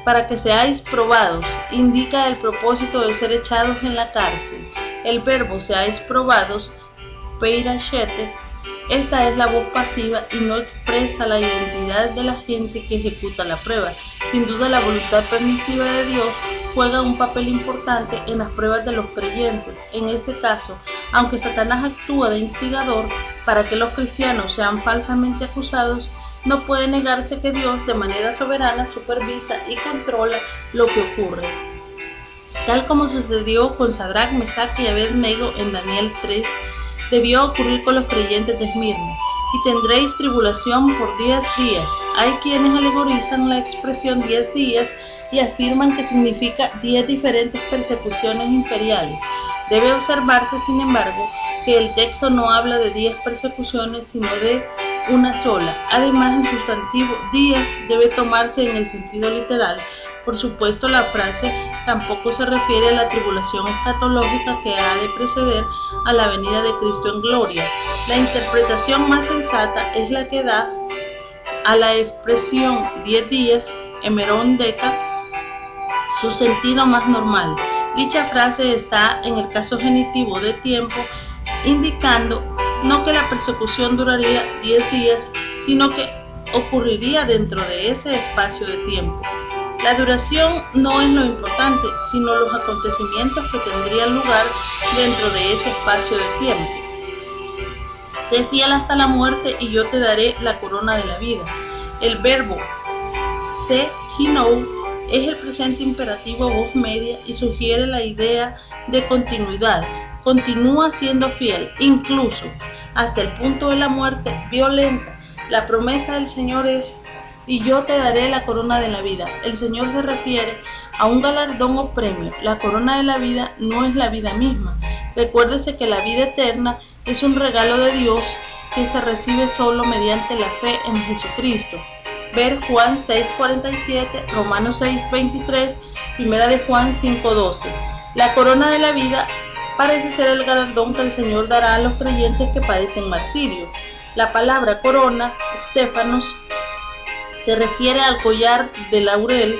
Para que seáis probados, indica el propósito de ser echados en la cárcel. El verbo seáis probados, peirachete, esta es la voz pasiva y no expresa la identidad de la gente que ejecuta la prueba. Sin duda la voluntad permisiva de Dios juega un papel importante en las pruebas de los creyentes. En este caso, aunque Satanás actúa de instigador para que los cristianos sean falsamente acusados, no puede negarse que Dios de manera soberana supervisa y controla lo que ocurre. Tal como sucedió con Sadrach, Mesach y Abed-nego en Daniel 3, debió ocurrir con los creyentes de Esmirna. Y tendréis tribulación por 10 días. Hay quienes alegorizan la expresión 10 días y afirman que significa 10 diferentes persecuciones imperiales. Debe observarse, sin embargo, que el texto no habla de 10 persecuciones, sino de una sola. Además, el sustantivo días debe tomarse en el sentido literal. Por supuesto, la frase tampoco se refiere a la tribulación escatológica que ha de preceder a la venida de Cristo en gloria. La interpretación más sensata es la que da a la expresión 10 días, emeron deca, su sentido más normal. Dicha frase está en el caso genitivo de tiempo, indicando no que la persecución duraría 10 días, sino que ocurriría dentro de ese espacio de tiempo. La duración no es lo importante, sino los acontecimientos que tendrían lugar dentro de ese espacio de tiempo. Sé fiel hasta la muerte y yo te daré la corona de la vida. El verbo se hinou es el presente imperativo voz media y sugiere la idea de continuidad. Continúa siendo fiel, incluso hasta el punto de la muerte violenta. La promesa del Señor es: y yo te daré la corona de la vida. El Señor se refiere a un galardón o premio. La corona de la vida no es la vida misma. Recuérdese que la vida eterna es un regalo de Dios que se recibe solo mediante la fe en Jesucristo. Ver Juan 6:47, Romanos 6:23, Primera de Juan 5:12. La corona de la vida parece ser el galardón que el Señor dará a los creyentes que padecen martirio. La palabra corona, Stéphanos, se refiere al collar de laurel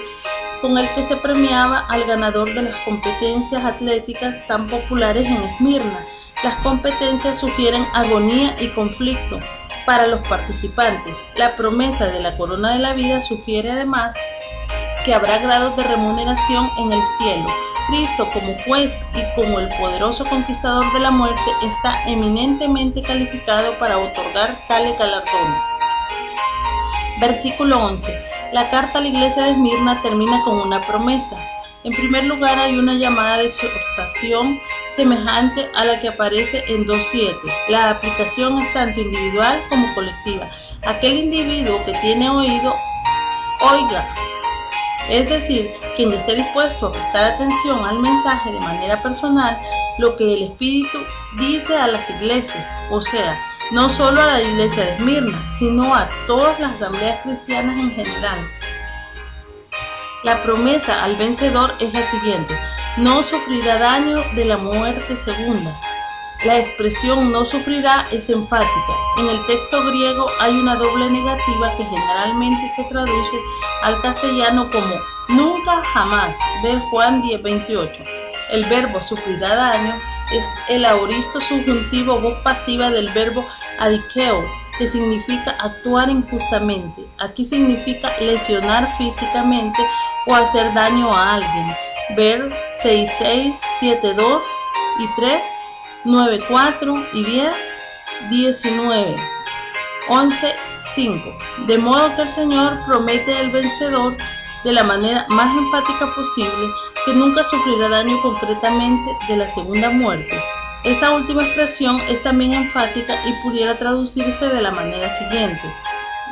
con el que se premiaba al ganador de las competencias atléticas tan populares en Esmirna. Las competencias sugieren agonía y conflicto para los participantes. La promesa de la corona de la vida sugiere además que habrá grados de remuneración en el cielo. Cristo, como juez y como el poderoso conquistador de la muerte, está eminentemente calificado para otorgar tales galardones. Versículo 11. La carta a la iglesia de Esmirna termina con una promesa. En primer lugar, hay una llamada de exhortación semejante a la que aparece en 2:7. La aplicación es tanto individual como colectiva. Aquel individuo que tiene oído, oiga. Es decir, quien esté dispuesto a prestar atención al mensaje de manera personal, lo que el Espíritu dice a las iglesias, o sea, no solo a la iglesia de Esmirna, sino a todas las asambleas cristianas en general. La promesa al vencedor es la siguiente: no sufrirá daño de la muerte segunda. La expresión no sufrirá es enfática. En el texto griego hay una doble negativa que generalmente se traduce al castellano como nunca, jamás. Ver Juan 10:28. El verbo sufrirá daño es el aoristo subjuntivo voz pasiva del verbo adikeo, que significa actuar injustamente. Aquí significa lesionar físicamente o hacer daño a alguien. Ver 6:6, 7:2 y 3, 9, 4 y 10, 19, 11, 5. De modo que el Señor promete al vencedor de la manera más enfática posible que nunca sufrirá daño concretamente de la segunda muerte. Esa última expresión es también enfática y pudiera traducirse de la manera siguiente: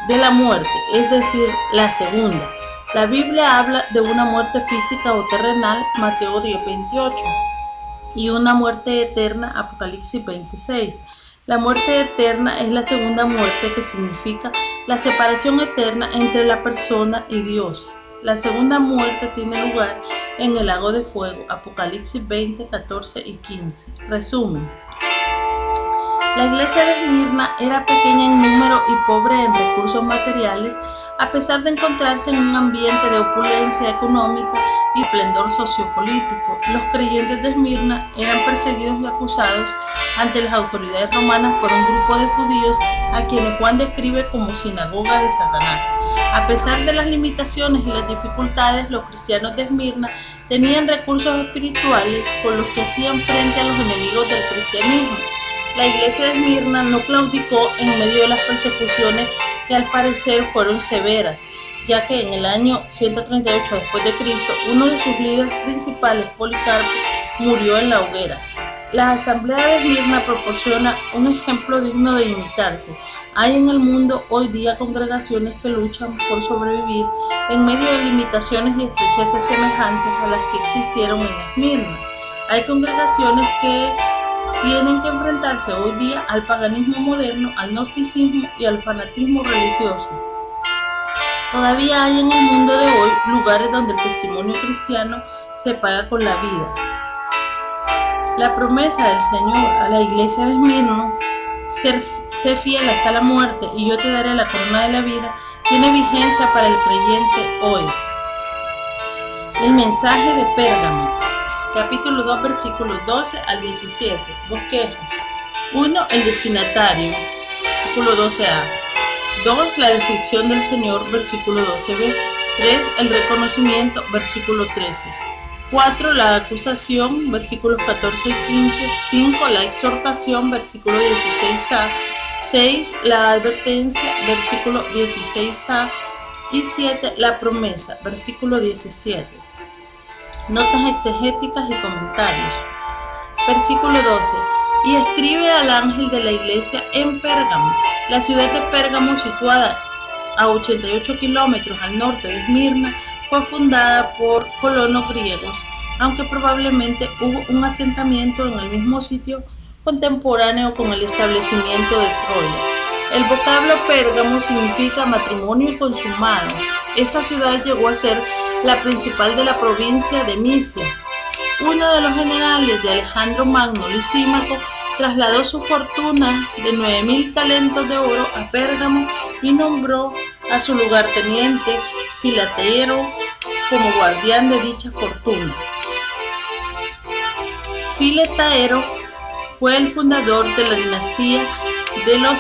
de la muerte, es decir, la segunda. La Biblia habla de una muerte física o terrenal, Mateo 10:28, y una muerte eterna, Apocalipsis 26. La muerte eterna es la segunda muerte, que significa la separación eterna entre la persona y Dios. La segunda muerte tiene lugar en el lago de fuego, Apocalipsis 20, 14 y 15. Resumen. La iglesia de Esmirna era pequeña en número y pobre en recursos materiales, a pesar de encontrarse en un ambiente de opulencia económica y esplendor sociopolítico. Los creyentes de Esmirna eran perseguidos y acusados ante las autoridades romanas por un grupo de judíos a quienes Juan describe como sinagoga de Satanás. A pesar de las limitaciones y las dificultades, los cristianos de Esmirna tenían recursos espirituales con los que hacían frente a los enemigos del cristianismo. La iglesia de Esmirna no claudicó en medio de las persecuciones, que al parecer fueron severas, ya que en el año 138 después de Cristo, uno de sus líderes principales, Policarpo, murió en la hoguera. La asamblea de Esmirna proporciona un ejemplo digno de imitarse. Hay en el mundo hoy día congregaciones que luchan por sobrevivir en medio de limitaciones y estrecheces semejantes a las que existieron en Esmirna. Hay congregaciones que tienen que enfrentarse hoy día al paganismo moderno, al gnosticismo y al fanatismo religioso. Todavía hay en el mundo de hoy lugares donde el testimonio cristiano se paga con la vida. La promesa del Señor a la iglesia de Esmirna, sé fiel hasta la muerte y yo te daré la corona de la vida, tiene vigencia para el creyente hoy. El mensaje de Pérgamo. Capítulo 2, versículos 12 al 17. Bosquejo. 1. El destinatario. Versículo 12a. 2. La descripción del Señor. Versículo 12b. 3. El reconocimiento. Versículo 13. 4. La acusación. Versículos 14 y 15. 5. La exhortación. Versículo 16a. 6. La advertencia. Versículo 16a. Y 7. La promesa. Versículo 17. Notas exegéticas y comentarios. Versículo 12. Y escribe al ángel de la iglesia en Pérgamo. La ciudad de Pérgamo, situada a 88 kilómetros al norte de Esmirna, fue fundada por colonos griegos, aunque probablemente hubo un asentamiento en el mismo sitio contemporáneo con el establecimiento de Troya. El vocablo Pérgamo significa matrimonio consumado. Esta ciudad llegó a ser la principal de la provincia de Misia. Uno de los generales de Alejandro Magno, Lisímaco, trasladó su fortuna de 9.000 talentos de oro a Pérgamo y nombró a su lugarteniente Filatero como guardián de dicha fortuna. Filetaero fue el fundador de la dinastía de los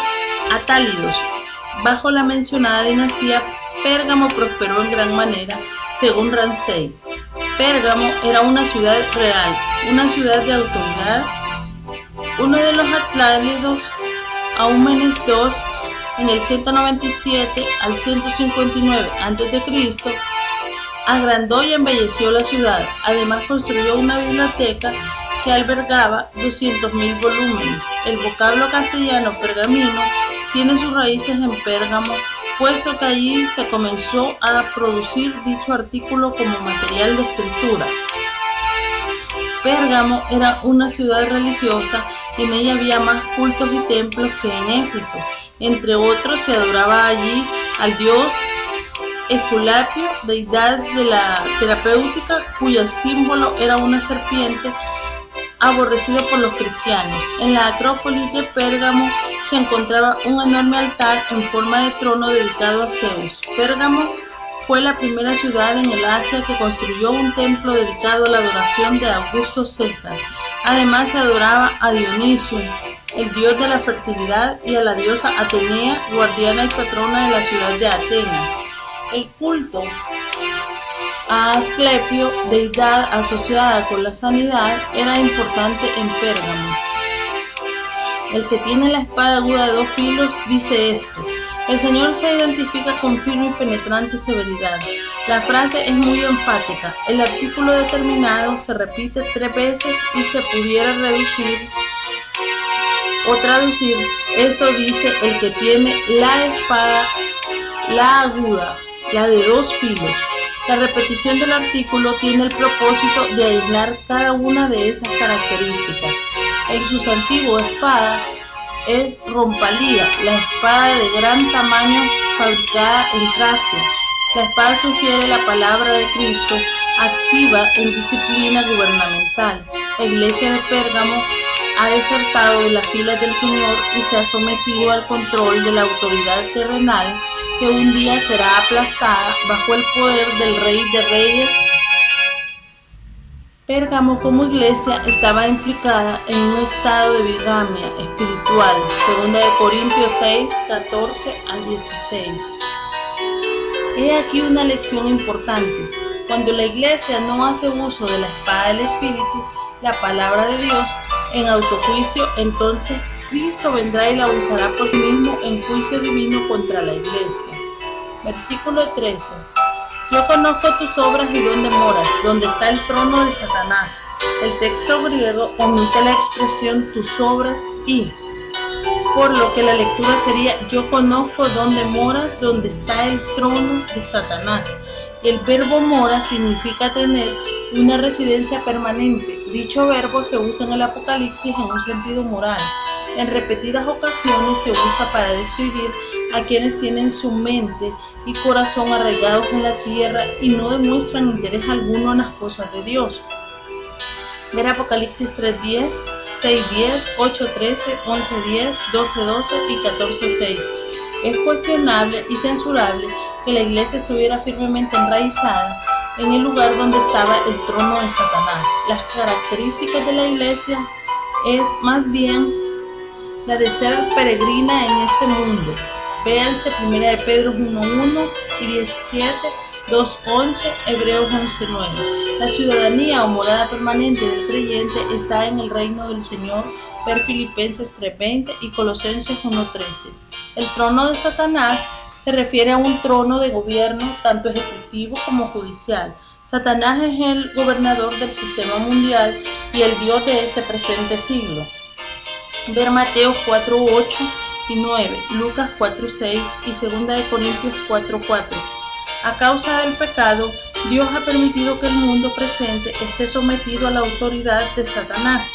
Atálidos. Bajo la mencionada dinastía, Pérgamo prosperó en gran manera, según Ramsay. Pérgamo era una ciudad real, una ciudad de autoridad. Uno de los Atálidos, Aumenes II, en el 197 al 159 a.C., agrandó y embelleció la ciudad. Además construyó una biblioteca que albergaba 200.000 volúmenes. El vocablo castellano pergamino tiene sus raíces en Pérgamo, puesto que allí se comenzó a producir dicho artículo como material de escritura. Pérgamo era una ciudad religiosa y en ella había más cultos y templos que en Éfeso. Entre otros, se adoraba allí al dios Esculapio, deidad de la terapéutica, cuyo símbolo era una serpiente, aborrecido por los cristianos. En la Acrópolis de Pérgamo se encontraba un enorme altar en forma de trono dedicado a Zeus. Pérgamo fue la primera ciudad en el Asia que construyó un templo dedicado a la adoración de Augusto César. Además se adoraba a Dionisio, el dios de la fertilidad, y a la diosa Atenea, guardiana y patrona de la ciudad de Atenas. El culto a Asclepio, deidad asociada con la sanidad, era importante en Pérgamo. El que tiene la espada aguda de 2 filos dice esto: el Señor se identifica con firme y penetrante severidad. La frase es muy enfática. El artículo determinado se repite 3 veces y se pudiera reducir o traducir: esto dice el que tiene la espada, la aguda, la de 2 filos. La repetición del artículo tiene el propósito de aislar cada una de esas características. El sustantivo espada es rompalía, la espada de gran tamaño fabricada en Tracia. La espada sugiere la palabra de Cristo activa en disciplina gubernamental. La iglesia de Pérgamo ha desertado de las filas del Señor y se ha sometido al control de la autoridad terrenal que un día será aplastada bajo el poder del Rey de Reyes. Pérgamo como iglesia estaba implicada en un estado de bigamia espiritual, 2 Corintios 6, 14 al 16. He aquí una lección importante. Cuando la iglesia no hace uso de la espada del Espíritu, la palabra de Dios, en autojuicio, entonces Cristo vendrá y la usará por sí mismo en juicio divino contra la iglesia. Versículo 13. Yo conozco tus obras y dónde moras, donde está el trono de Satanás. El texto griego omite la expresión tus obras y, por lo que la lectura sería: yo conozco dónde moras, donde está el trono de Satanás. El verbo mora significa tener una residencia permanente. Dicho verbo se usa en el Apocalipsis en un sentido moral. En repetidas ocasiones se usa para describir a quienes tienen su mente y corazón arraigados en la tierra y no demuestran interés alguno en las cosas de Dios. Ver Apocalipsis 3:10, 6:10, 8:13, 11:10, 12:12 y 14:6. Es cuestionable y censurable que la iglesia estuviera firmemente enraizada en el lugar donde estaba el trono de Satanás. Las características de la iglesia es más bien la de ser peregrina en este mundo. Véanse 1 de Pedro 1:1 y 17, 2:11, Hebreos 11:9. La ciudadanía o morada permanente del creyente está en el reino del Señor. Ver Filipenses 3:20 y Colosenses 1:13. El trono de Satanás se refiere a un trono de gobierno tanto ejecutivo como judicial. Satanás es el gobernador del sistema mundial y el Dios de este presente siglo. Ver Mateo 4:8 y 9, Lucas 4:6 y 2 Corintios 4:4. A causa del pecado, Dios ha permitido que el mundo presente esté sometido a la autoridad de Satanás.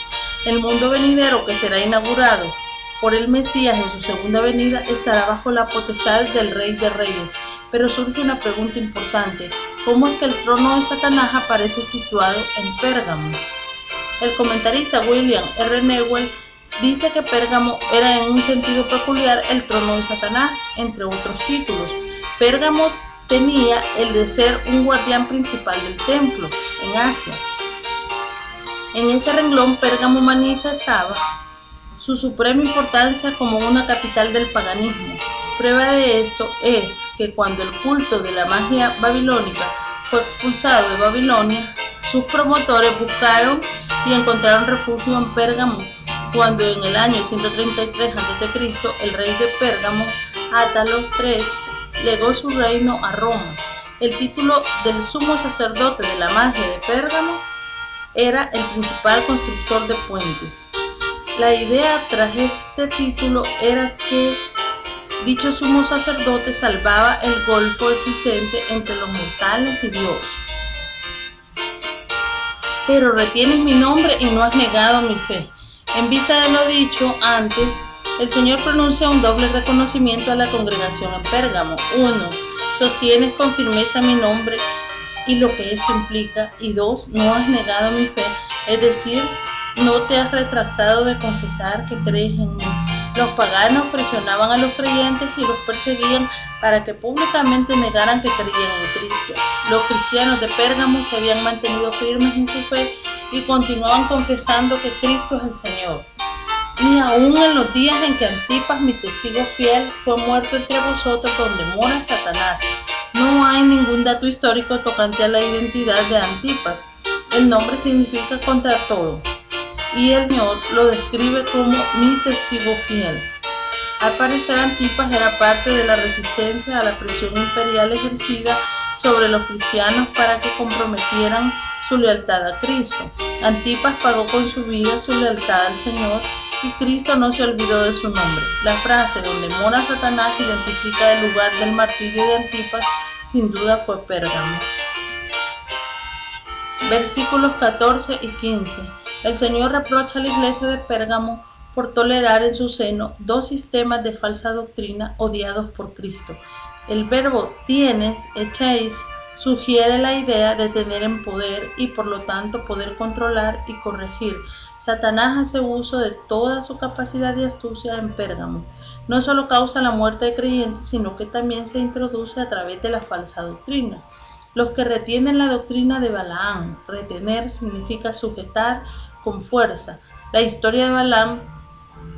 El mundo venidero, que será inaugurado por el Mesías en su segunda venida, estará bajo la potestad del Rey de Reyes. Pero surge una pregunta importante: ¿cómo es que el trono de Satanás aparece situado en Pérgamo? El comentarista William R. Newell dice que Pérgamo era en un sentido peculiar el trono de Satanás, entre otros títulos. Pérgamo tenía el de ser un guardián principal del templo en Asia. En ese renglón, Pérgamo manifestaba su suprema importancia como una capital del paganismo. Prueba de esto es que cuando el culto de la magia babilónica fue expulsado de Babilonia, sus promotores buscaron y encontraron refugio en Pérgamo, cuando en el año 133 a.C. el rey de Pérgamo, Átalo III, legó su reino a Roma. El título del sumo sacerdote de la magia de Pérgamo era el principal constructor de puentes. La idea tras este título era que dicho sumo sacerdote salvaba el golfo existente entre los mortales y Dios. Pero retienes mi nombre y no has negado mi fe. En vista de lo dicho antes, el Señor pronuncia un doble reconocimiento a la congregación en Pérgamo. 1. Sostienes con firmeza mi nombre y lo que esto implica. Y 2. No has negado mi fe, es decir, no te has retractado de confesar que crees en mí. Los paganos presionaban a los creyentes y los perseguían para que públicamente negaran que creían en Cristo. Los cristianos de Pérgamo se habían mantenido firmes en su fe y continuaban confesando que Cristo es el Señor. Ni aun en los días en que Antipas, mi testigo fiel, fue muerto entre vosotros, donde mora Satanás. No hay ningún dato histórico tocante a la identidad de Antipas. El nombre significa contra todo, y el Señor lo describe como mi testigo fiel. Al parecer, Antipas era parte de la resistencia a la presión imperial ejercida sobre los cristianos para que comprometieran su lealtad a Cristo. Antipas pagó con su vida su lealtad al Señor y Cristo no se olvidó de su nombre. La frase donde mora Satanás identifica el lugar del martirio de Antipas, sin duda fue Pérgamo. Versículos 14 y 15. El Señor reprocha a la iglesia de Pérgamo por tolerar en su seno dos sistemas de falsa doctrina odiados por Cristo. El verbo tienes, echéis, sugiere la idea de tener en poder y por lo tanto poder controlar y corregir. Satanás hace uso de toda su capacidad y astucia en Pérgamo. No solo causa la muerte de creyentes, sino que también se introduce a través de la falsa doctrina. Los que retienen la doctrina de Balaam. Retener significa sujetar con fuerza. La historia de Balaam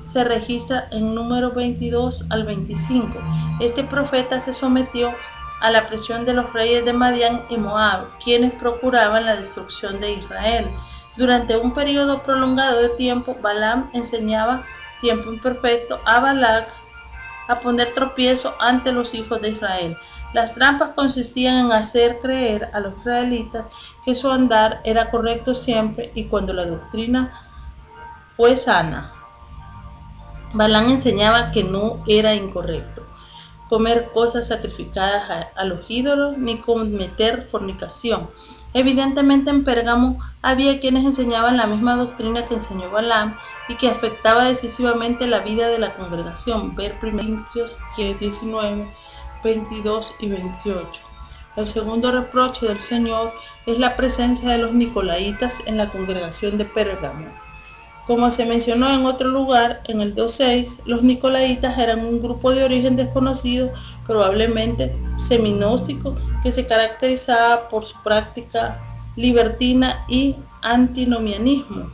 se registra en número 22 al 25. Este profeta se sometió a la presión de los reyes de Madián y Moab, quienes procuraban la destrucción de Israel. Durante un periodo prolongado de tiempo, Balaam enseñaba tiempo imperfecto a Balac a poner tropiezo ante los hijos de Israel. Las trampas consistían en hacer creer a los israelitas que su andar era correcto siempre y cuando la doctrina fue sana. Balaam enseñaba que no era incorrecto comer cosas sacrificadas a los ídolos ni cometer fornicación. Evidentemente en Pérgamo había quienes enseñaban la misma doctrina que enseñó Balaam y que afectaba decisivamente la vida de la congregación. Ver 1 Corintios 19, 22 y 28. El segundo reproche del Señor es la presencia de los nicolaitas en la congregación de Pérgamo. Como se mencionó en otro lugar, en el 2.6, los nicolaitas eran un grupo de origen desconocido, probablemente seminóstico, que se caracterizaba por su práctica libertina y antinomianismo.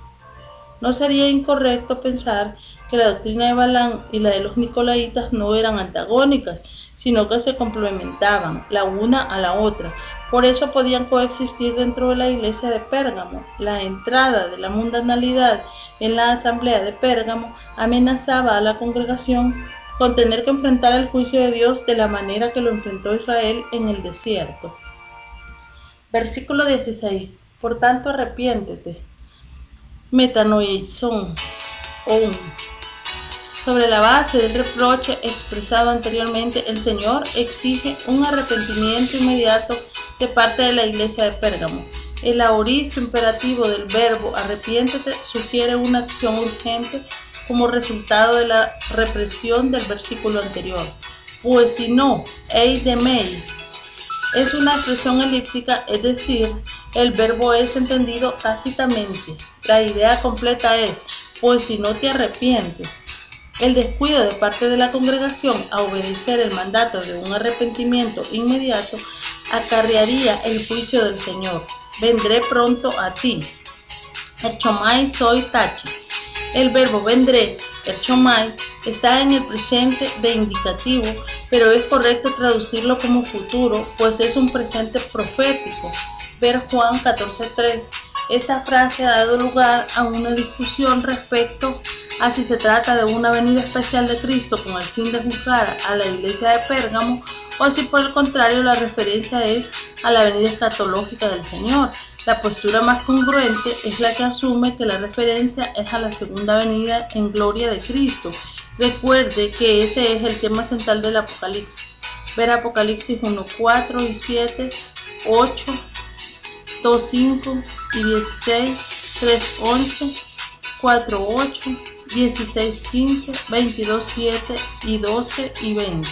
No sería incorrecto pensar que la doctrina de Balaam y la de los nicolaitas no eran antagónicas, sino que se complementaban la una a la otra. Por eso podían coexistir dentro de la iglesia de Pérgamo. La entrada de la mundanalidad en la asamblea de Pérgamo amenazaba a la congregación con tener que enfrentar el juicio de Dios de la manera que lo enfrentó Israel en el desierto. Versículo 16. Por tanto, arrepiéntete. Metanoizón. Sobre la base del reproche expresado anteriormente, el Señor exige un arrepentimiento inmediato de parte de la iglesia de Pérgamo. El aoristo imperativo del verbo arrepiéntete sugiere una acción urgente como resultado de la represión del versículo anterior. Pues si no, eidemei es una expresión elíptica, es decir, el verbo es entendido tácitamente. La idea completa es, pues si no te arrepientes. El descuido de parte de la congregación a obedecer el mandato de un arrepentimiento inmediato acarrearía el juicio del Señor. Vendré pronto a ti. Erchomai soy tachi. El verbo vendré, erchomai, está en el presente de indicativo, pero es correcto traducirlo como futuro, pues es un presente profético. Ver Juan 14:3. Esta frase ha dado lugar a una discusión respecto a si se trata de una venida especial de Cristo con el fin de juzgar a la iglesia de Pérgamo o si por el contrario la referencia es a la venida escatológica del Señor. La postura más congruente es la que asume que la referencia es a la segunda venida en gloria de Cristo. Recuerde que ese es el tema central del Apocalipsis. Ver Apocalipsis 1:4 y 7, 8, 2:5 y 16, 3:11, 4:8, 16:15, 22:7 y 12 y 20.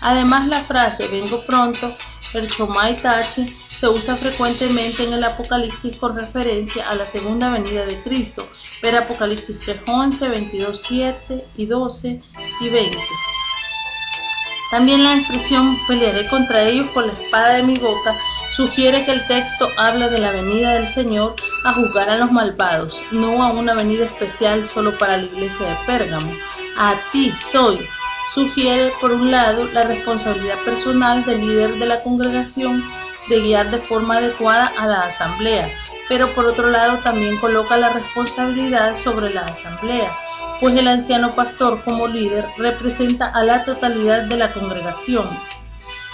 Además, la frase vengo pronto, erchomai tachi, se usa frecuentemente en el Apocalipsis con referencia a la segunda venida de Cristo. Ver Apocalipsis 3:11, 22:7 y 12 y 20. También la expresión pelearé contra ellos con la espada de mi boca sugiere que el texto habla de la venida del Señor a juzgar a los malvados, no a una venida especial solo para la iglesia de Pérgamo. A ti soy Sugiere, por un lado, la responsabilidad personal del líder de la congregación de guiar de forma adecuada a la asamblea, pero por otro lado también coloca la responsabilidad sobre la asamblea, pues el anciano pastor como líder representa a la totalidad de la congregación.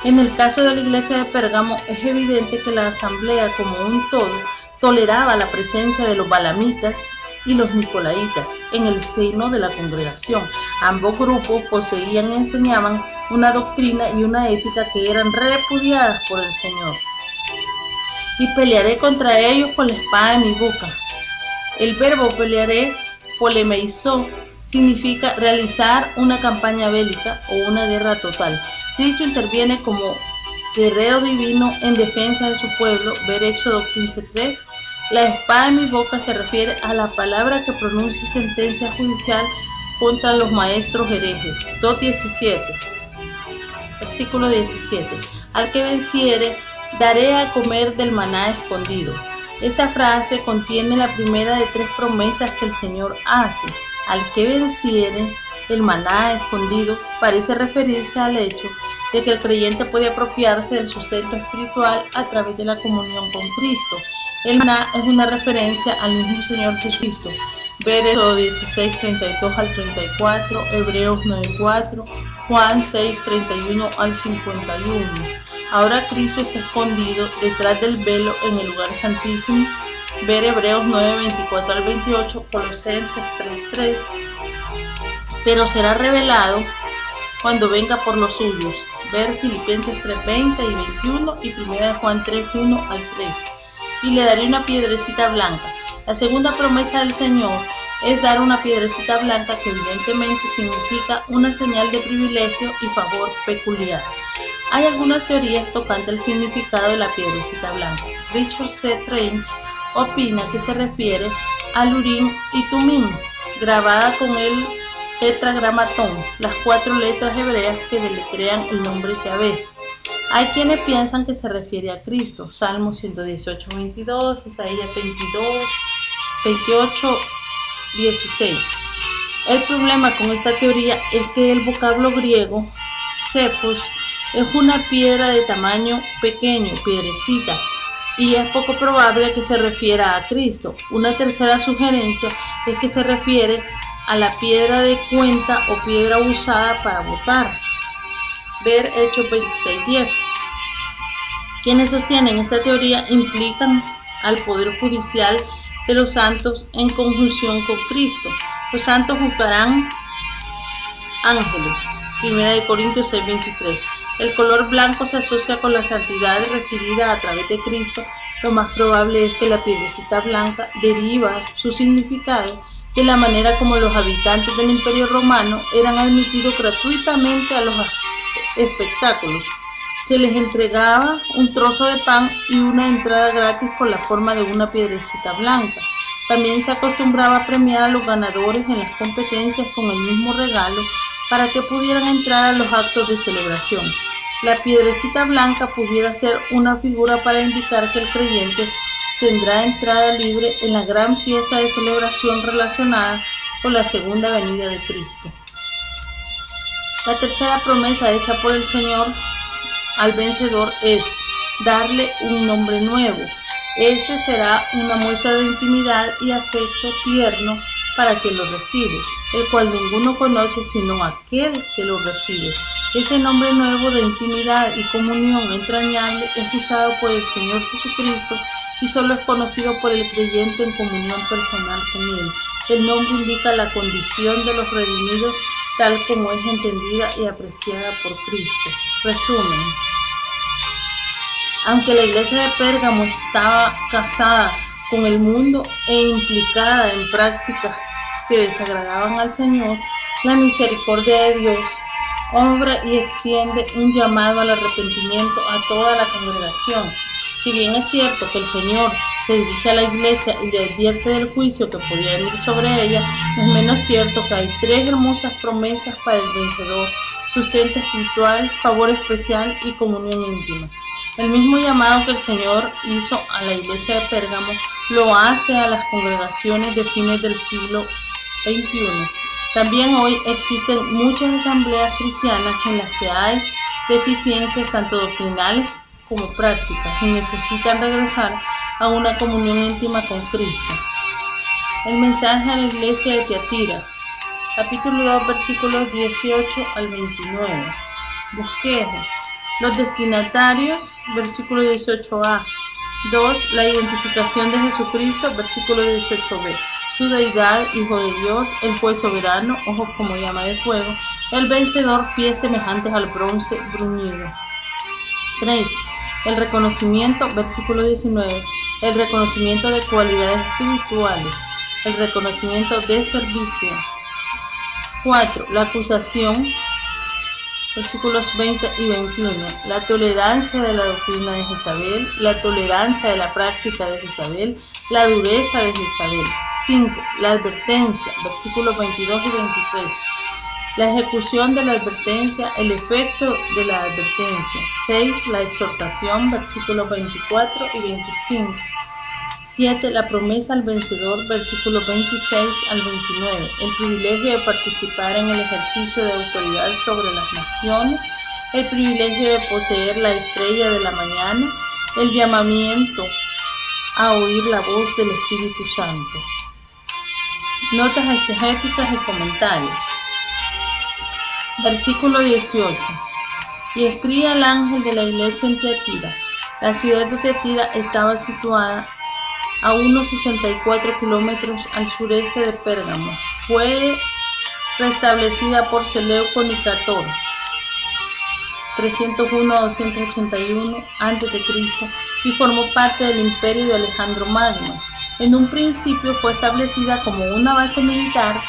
En el caso de la iglesia de Pérgamo es evidente que la asamblea como un todo toleraba la presencia de los balamitas y los nicolaitas en el seno de la congregación. Ambos grupos poseían y enseñaban una doctrina y una ética que eran repudiadas por el Señor. Y pelearé contra ellos con la espada de mi boca. El verbo pelearé, polemeizó, significa realizar una campaña bélica o una guerra total. Cristo interviene como guerrero divino en defensa de su pueblo, ver Éxodo 15:3. La espada de mi boca se refiere a la palabra que pronuncia sentencia judicial contra los maestros herejes. 2:17. Versículo 17. Al que venciere, daré a comer del maná escondido. Esta frase contiene la primera de 3 promesas que el Señor hace. Al que venciere, el maná escondido parece referirse al hecho de que el creyente puede apropiarse del sustento espiritual a través de la comunión con Cristo. El maná es una referencia al mismo Señor Jesucristo. Ver Éxodo 16:32 al 34, Hebreos 9:4, Juan 6:31 al 51. Ahora Cristo está escondido detrás del velo en el lugar santísimo. Ver Hebreos 9:24 al 28, Colosenses 3:3. Pero será revelado cuando venga por los suyos. Ver Filipenses 3:20 y 21 y 1 Juan 3:1 al 3. Y le daré una piedrecita blanca. La segunda promesa del Señor es dar una piedrecita blanca, que evidentemente significa una señal de privilegio y favor peculiar. Hay algunas teorías tocante al significado de la piedrecita blanca. Richard C. Trench opina que se refiere al Urim y Tumim, grabada con el tetragramatón, las 4 letras hebreas que deletrean el nombre Yahvé. Hay quienes piensan que se refiere a Cristo. Salmo 118:22, Isaías 28:16. El problema con esta teoría es que el vocablo griego cepos es una piedra de tamaño pequeño, piedrecita, y es poco probable que se refiera a Cristo. Una tercera sugerencia es que se refiere a la piedra de cuenta o piedra usada para votar. Ver Hechos 26:10. Quienes sostienen esta teoría implican al poder judicial de los santos en conjunción con Cristo. Los santos juzgarán ángeles. 1 Corintios 6:23. El color blanco se asocia con la santidad recibida a través de Cristo. Lo más probable es que la piedrecita blanca deriva su significado de la manera como los habitantes del Imperio Romano eran admitidos gratuitamente a los espectáculos. Se les entregaba un trozo de pan y una entrada gratis con la forma de una piedrecita blanca. También se acostumbraba a premiar a los ganadores en las competencias con el mismo regalo para que pudieran entrar a los actos de celebración. La piedrecita blanca pudiera ser una figura para indicar que el creyente tendrá entrada libre en la gran fiesta de celebración relacionada con la segunda venida de Cristo. La tercera promesa hecha por el Señor al vencedor es darle un nombre nuevo. Este será una muestra de intimidad y afecto tierno para quien lo recibe, el cual ninguno conoce sino aquel que lo recibe. Ese nombre nuevo de intimidad y comunión entrañable es usado por el Señor Jesucristo y solo es conocido por el creyente en comunión personal con Él. El nombre indica la condición de los redimidos tal como es entendida y apreciada por Cristo. Resumen. Aunque la iglesia de Pérgamo estaba casada con el mundo e implicada en prácticas que desagradaban al Señor, la misericordia de Dios obra y extiende un llamado al arrepentimiento a toda la congregación. Si bien es cierto que el Señor se dirige a la iglesia y le advierte del juicio que podría venir sobre ella, no es menos cierto que hay 3 hermosas promesas para el vencedor: sustento espiritual, favor especial y comunión íntima. El mismo llamado que el Señor hizo a la iglesia de Pérgamo lo hace a las congregaciones de fines del siglo XXI. También hoy existen muchas asambleas cristianas en las que hay deficiencias tanto doctrinales como prácticas y necesitan regresar a una comunión íntima con Cristo. El mensaje a la iglesia de Tiatira, capítulo 2, versículos 18 al 29. Bosquejo. Los destinatarios, versículo 18a. 2. La identificación de Jesucristo, versículo 18b. Su deidad, Hijo de Dios, el juez soberano, ojos como llama de fuego, el vencedor, pies semejantes al bronce bruñido. 3. El reconocimiento, versículo 19. El reconocimiento de cualidades espirituales, el reconocimiento de servicio. 4. La acusación, versículos 20 y 21. La tolerancia de la doctrina de Jezabel, la tolerancia de la práctica de Jezabel, la dureza de Jezabel. 5. La advertencia, versículos 22 y 23. La ejecución de la advertencia, el efecto de la advertencia. 6. La exhortación, versículos 24 y 25. 7. La promesa al vencedor, versículos 26 al 29. El privilegio de participar en el ejercicio de autoridad sobre las naciones. El privilegio de poseer la estrella de la mañana. El llamamiento a oír la voz del Espíritu Santo. Notas exegéticas y comentarios. Versículo 18. Y escribe al ángel de la iglesia en Tiatira. La ciudad de Tiatira estaba situada a unos 64 kilómetros al sureste de Pérgamo. Fue restablecida por Seleuco Nicator, 301 a 281 a.C., y formó parte del imperio de Alejandro Magno. En un principio fue establecida como una base militar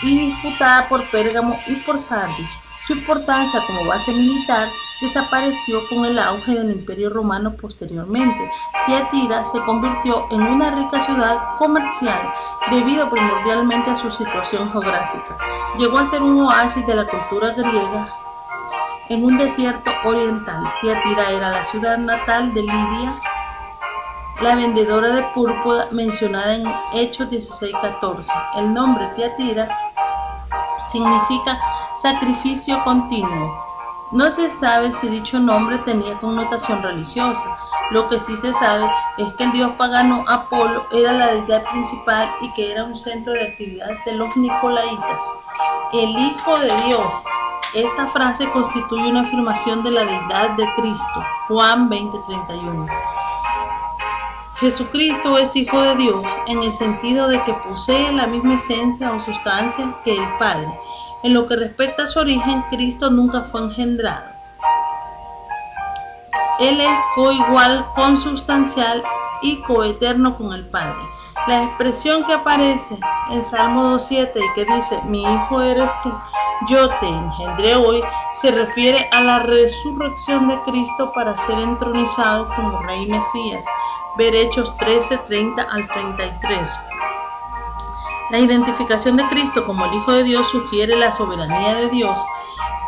y disputada por Pérgamo y por Sardis. Su importancia como base militar desapareció con el auge del Imperio Romano posteriormente. Tiatira se convirtió en una rica ciudad comercial debido primordialmente a su situación geográfica. Llegó a ser un oasis de la cultura griega en un desierto oriental. Tiatira era la ciudad natal de Lidia, la vendedora de púrpura mencionada en Hechos 16:14. El nombre Tiatira significa sacrificio continuo. No se sabe si dicho nombre tenía connotación religiosa. Lo que sí se sabe es que el dios pagano Apolo era la deidad principal y que era un centro de actividad de los nicolaitas. El Hijo de Dios. Esta frase constituye una afirmación de la deidad de Cristo. Juan 20:31. Jesucristo es Hijo de Dios en el sentido de que posee la misma esencia o sustancia que el Padre. En lo que respecta a su origen, Cristo nunca fue engendrado. Él es coigual, consubstancial y coeterno con el Padre. La expresión que aparece en Salmo 2:7 y que dice, mi hijo eres tú, yo te engendré hoy, se refiere a la resurrección de Cristo para ser entronizado como Rey Mesías. Ver Hechos 13:30 al 33. La identificación de Cristo como el Hijo de Dios sugiere la soberanía de Dios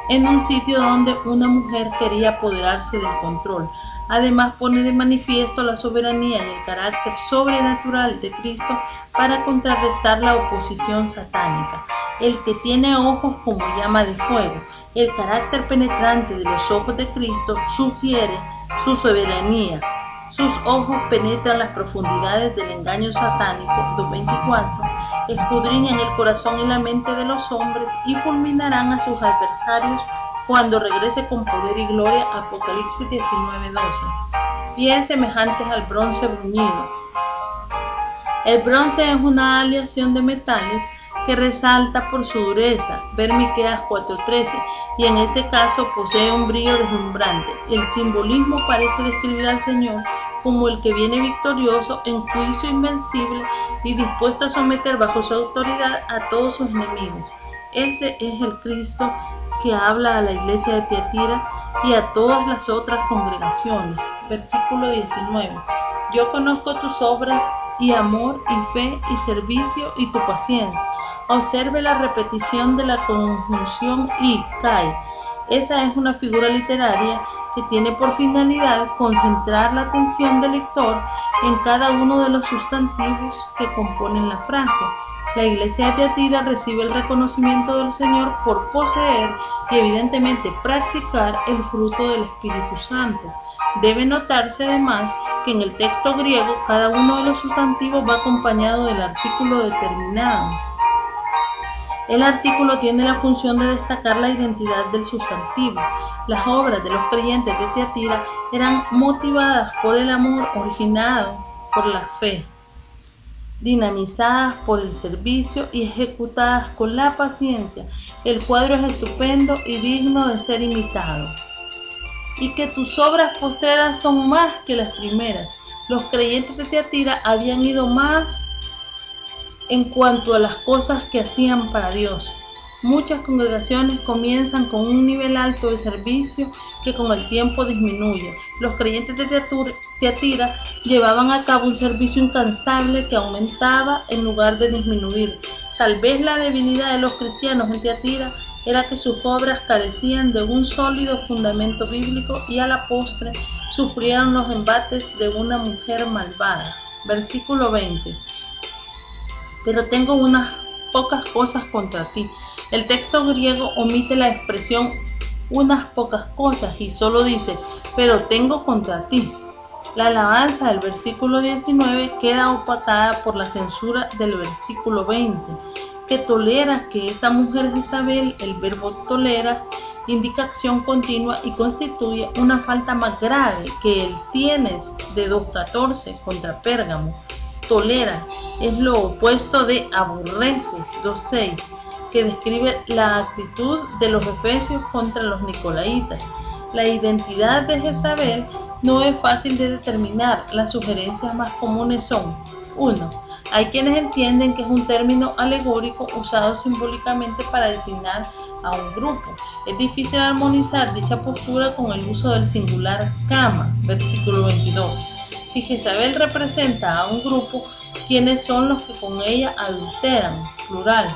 en un sitio donde una mujer quería apoderarse del control. Además pone de manifiesto la soberanía y el carácter sobrenatural de Cristo para contrarrestar la oposición satánica. El que tiene ojos como llama de fuego. El carácter penetrante de los ojos de Cristo sugiere su soberanía. Sus ojos penetran las profundidades del engaño satánico, 2:24, escudriñan el corazón y la mente de los hombres y fulminarán a sus adversarios cuando regrese con poder y gloria, Apocalipsis 19:12. Pies semejantes al bronce bruñido. El bronce es una aleación de metales que resalta por su dureza, ver Miqueas 4:13, y en este caso posee un brillo deslumbrante. El simbolismo parece describir al Señor como el que viene victorioso en juicio invencible y dispuesto a someter bajo su autoridad a todos sus enemigos. Ese es el Cristo que habla a la iglesia de Tiatira y a todas las otras congregaciones. Versículo 19. Yo conozco tus obras y amor y fe y servicio y tu paciencia. Observe la repetición de la conjunción y cae. Esa es una figura literaria que tiene por finalidad concentrar la atención del lector en cada uno de los sustantivos que componen la frase. La iglesia de Tiatira recibe el reconocimiento del Señor por poseer y evidentemente practicar el fruto del Espíritu Santo. Debe notarse además que en el texto griego cada uno de los sustantivos va acompañado del artículo determinado. El artículo tiene la función de destacar la identidad del sustantivo. Las obras de los creyentes de Tiatira eran motivadas por el amor, originado por la fe, dinamizadas por el servicio y ejecutadas con la paciencia. El cuadro es estupendo y digno de ser imitado. Y que tus obras postreras son más que las primeras. Los creyentes de Tiatira habían ido más en cuanto a las cosas que hacían para Dios. Muchas congregaciones comienzan con un nivel alto de servicio que con el tiempo disminuye. Los creyentes de Tiatira llevaban a cabo un servicio incansable que aumentaba en lugar de disminuir. Tal vez la debilidad de los cristianos en Tiatira era que sus obras carecían de un sólido fundamento bíblico y a la postre sufrieron los embates de una mujer malvada. Versículo 20. Pero tengo unas pocas cosas contra ti. El texto griego omite la expresión unas pocas cosas y solo dice, pero tengo contra ti. La alabanza del versículo 19 queda opacada por la censura del versículo 20, que tolera que esa mujer Jezabel, el verbo toleras, indica acción continua y constituye una falta más grave que el tienes de 2.14 contra Pérgamo. Toleras es lo opuesto de aborreces, 2.6, que describe la actitud de los efesios contra los nicolaitas. La identidad de Jezabel no es fácil de determinar. Las sugerencias más comunes son: 1. Hay quienes entienden que es un término alegórico usado simbólicamente para designar a un grupo. Es difícil armonizar dicha postura con el uso del singular cama, versículo 22. Si Jezabel representa a un grupo, ¿quiénes son los que con ella adulteran? Plural.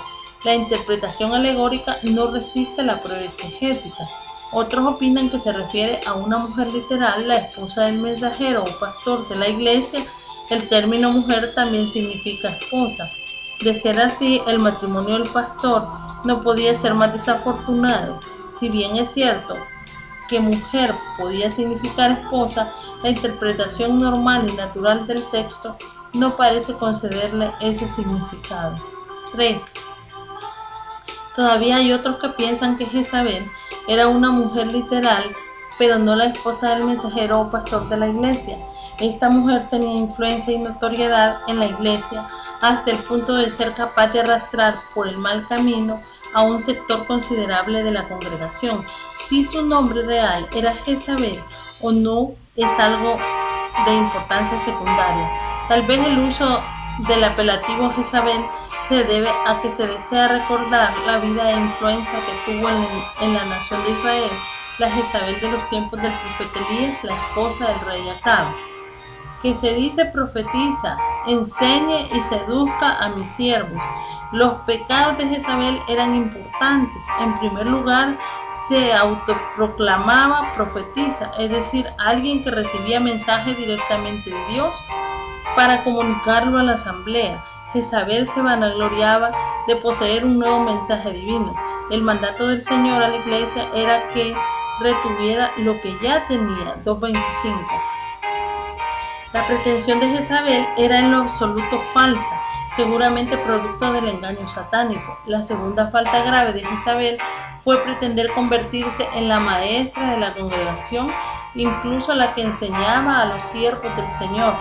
La interpretación alegórica no resiste la prueba exegética. Otros opinan que se refiere a una mujer literal, la esposa del mensajero o pastor de la iglesia. El término mujer también significa esposa. De ser así, el matrimonio del pastor no podía ser más desafortunado. Si bien es cierto que mujer podía significar esposa, la interpretación normal y natural del texto no parece concederle ese significado. 3. Todavía hay otros que piensan que Jezabel era una mujer literal, pero no la esposa del mensajero o pastor de la iglesia. Esta mujer tenía influencia y notoriedad en la iglesia hasta el punto de ser capaz de arrastrar por el mal camino a un sector considerable de la congregación. Si su nombre real era Jezabel o no es algo de importancia secundaria. Tal vez el uso del apelativo Jezabel se debe a que se desea recordar la vida e influencia que tuvo en la nación de Israel la Jezabel de los tiempos del profeta Elías, la esposa del rey Acab, que se dice profetiza, enseñe y seduzca a mis siervos. Los pecados de Jezabel eran importantes. En primer lugar, se autoproclamaba profetisa, es decir, alguien que recibía mensaje directamente de Dios para comunicarlo a la asamblea. Jezabel se vanagloriaba de poseer un nuevo mensaje divino. El mandato del Señor a la iglesia era que retuviera lo que ya tenía, 2.25. La pretensión de Jezabel era en lo absoluto falsa, seguramente producto del engaño satánico. La segunda falta grave de Jezabel fue pretender convertirse en la maestra de la congregación, incluso la que enseñaba a los siervos del Señor.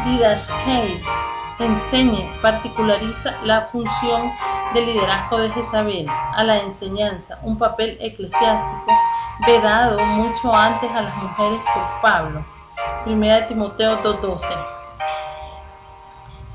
Didaskei, enseñe, particulariza la función de liderazgo de Jezabel a la enseñanza, un papel eclesiástico vedado mucho antes a las mujeres por Pablo. 1 Timoteo 2.12.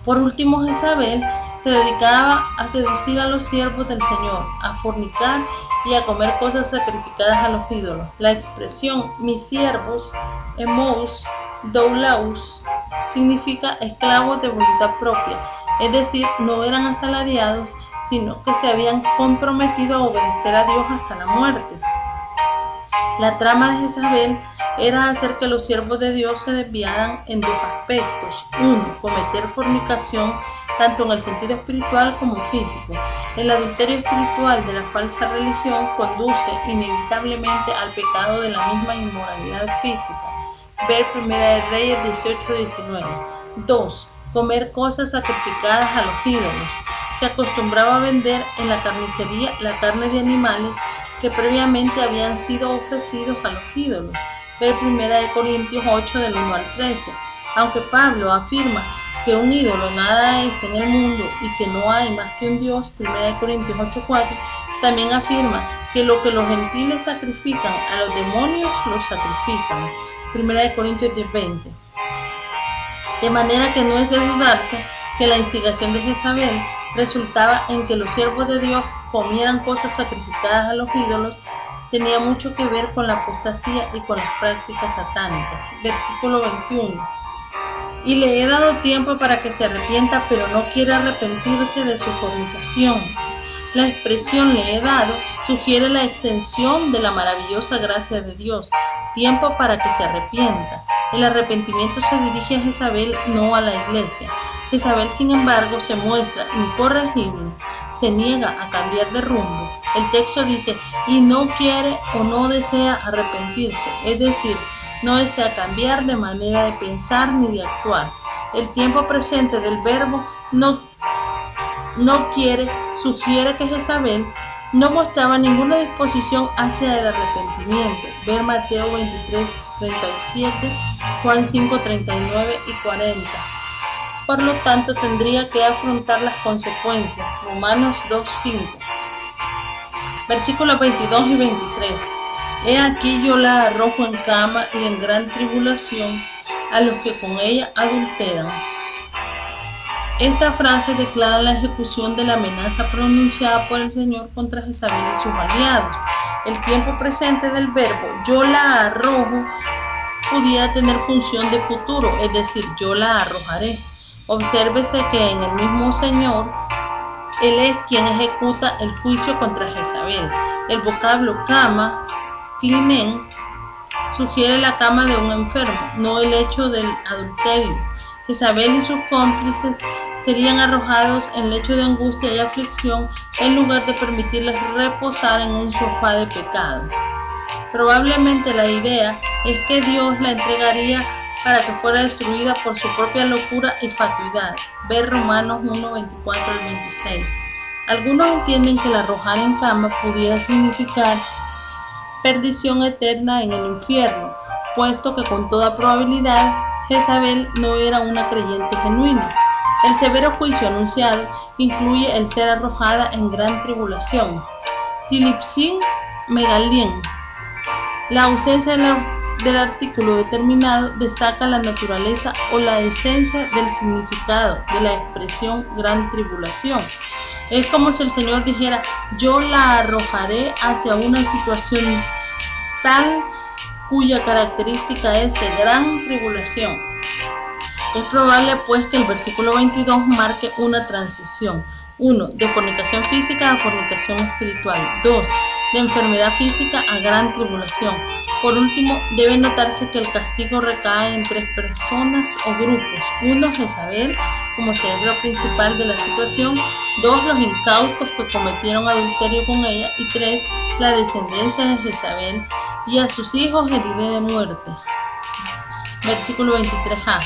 Por último, Jezabel se dedicaba a seducir a los siervos del Señor, a fornicar y a comer cosas sacrificadas a los ídolos. La expresión mis siervos, emous, doulaus, significa esclavos de voluntad propia, es decir, no eran asalariados, sino que se habían comprometido a obedecer a Dios hasta la muerte. La trama de Jezabel era hacer que los siervos de Dios se desviaran en dos aspectos. 1. Cometer fornicación tanto en el sentido espiritual como físico. El adulterio espiritual de la falsa religión conduce inevitablemente al pecado de la misma inmoralidad física. Ver Primera de Reyes 18-19. 2. Comer cosas sacrificadas a los ídolos. Se acostumbraba a vender en la carnicería la carne de animales que previamente habían sido ofrecidos a los ídolos. Ver 1 Corintios 8 del 1 al 13. Aunque Pablo afirma que un ídolo nada es en el mundo y que no hay más que un Dios, 1 Corintios 8:4, también afirma que lo que los gentiles sacrifican a los demonios los sacrifican, 1 Corintios 10:20. De manera que no es de dudarse que la instigación de Jezabel resultaba en que los siervos de Dios comieran cosas sacrificadas a los ídolos, tenía mucho que ver con la apostasía y con las prácticas satánicas. Versículo 21. Y le he dado tiempo para que se arrepienta, pero no quiere arrepentirse de su fornicación. La expresión le he dado sugiere la extensión de la maravillosa gracia de Dios, tiempo para que se arrepienta. El arrepentimiento se dirige a Jezabel, no a la iglesia. Jezabel, sin embargo, se muestra incorregible, se niega a cambiar de rumbo. El texto dice, y no quiere o no desea arrepentirse, es decir, no desea cambiar de manera de pensar ni de actuar. El tiempo presente del verbo no quiere sugiere que Jezabel no mostraba ninguna disposición hacia el arrepentimiento. Ver Mateo 23:37, Juan 5:39 y 40. Por lo tanto, tendría que afrontar las consecuencias. Romanos 2:5. Versículos 22 y 23. He aquí yo la arrojo en cama y en gran tribulación a los que con ella adulteran. Esta frase declara la ejecución de la amenaza pronunciada por el Señor contra Jezabel y sus aliados. El tiempo presente del verbo yo la arrojo pudiera tener función de futuro, es decir, yo la arrojaré. Obsérvese que en el mismo Señor, Él es quien ejecuta el juicio contra Jezabel. El vocablo cama, clinen, sugiere la cama de un enfermo, no el hecho del adulterio. Jezabel y sus cómplices serían arrojados en lecho de angustia y aflicción en lugar de permitirles reposar en un sofá de pecado. Probablemente la idea es que Dios la entregaría para que fuera destruida por su propia locura y fatuidad. Ver Romanos 1:24 al 26. Algunos entienden que el arrojar en cama pudiera significar perdición eterna en el infierno, puesto que con toda probabilidad Jezabel no era una creyente genuina. El severo juicio anunciado incluye el ser arrojada en gran tribulación. Tilipsin megalien. La ausencia del artículo determinado destaca la naturaleza o la esencia del significado de la expresión gran tribulación. Es como si el Señor dijera, yo la arrojaré hacia una situación tal cuya característica es de gran tribulación. Es probable pues que el versículo 22 marque una transición. 1. De fornicación física a fornicación espiritual. 2. De enfermedad física a gran tribulación. Por último, debe notarse que el castigo recae en 3 personas o grupos. 1. Jezabel, como cerebro principal de la situación. 2. Los incautos que cometieron adulterio con ella. Y 3. La descendencia de Jezabel, y a sus hijos heriré de muerte. Versículo 23a.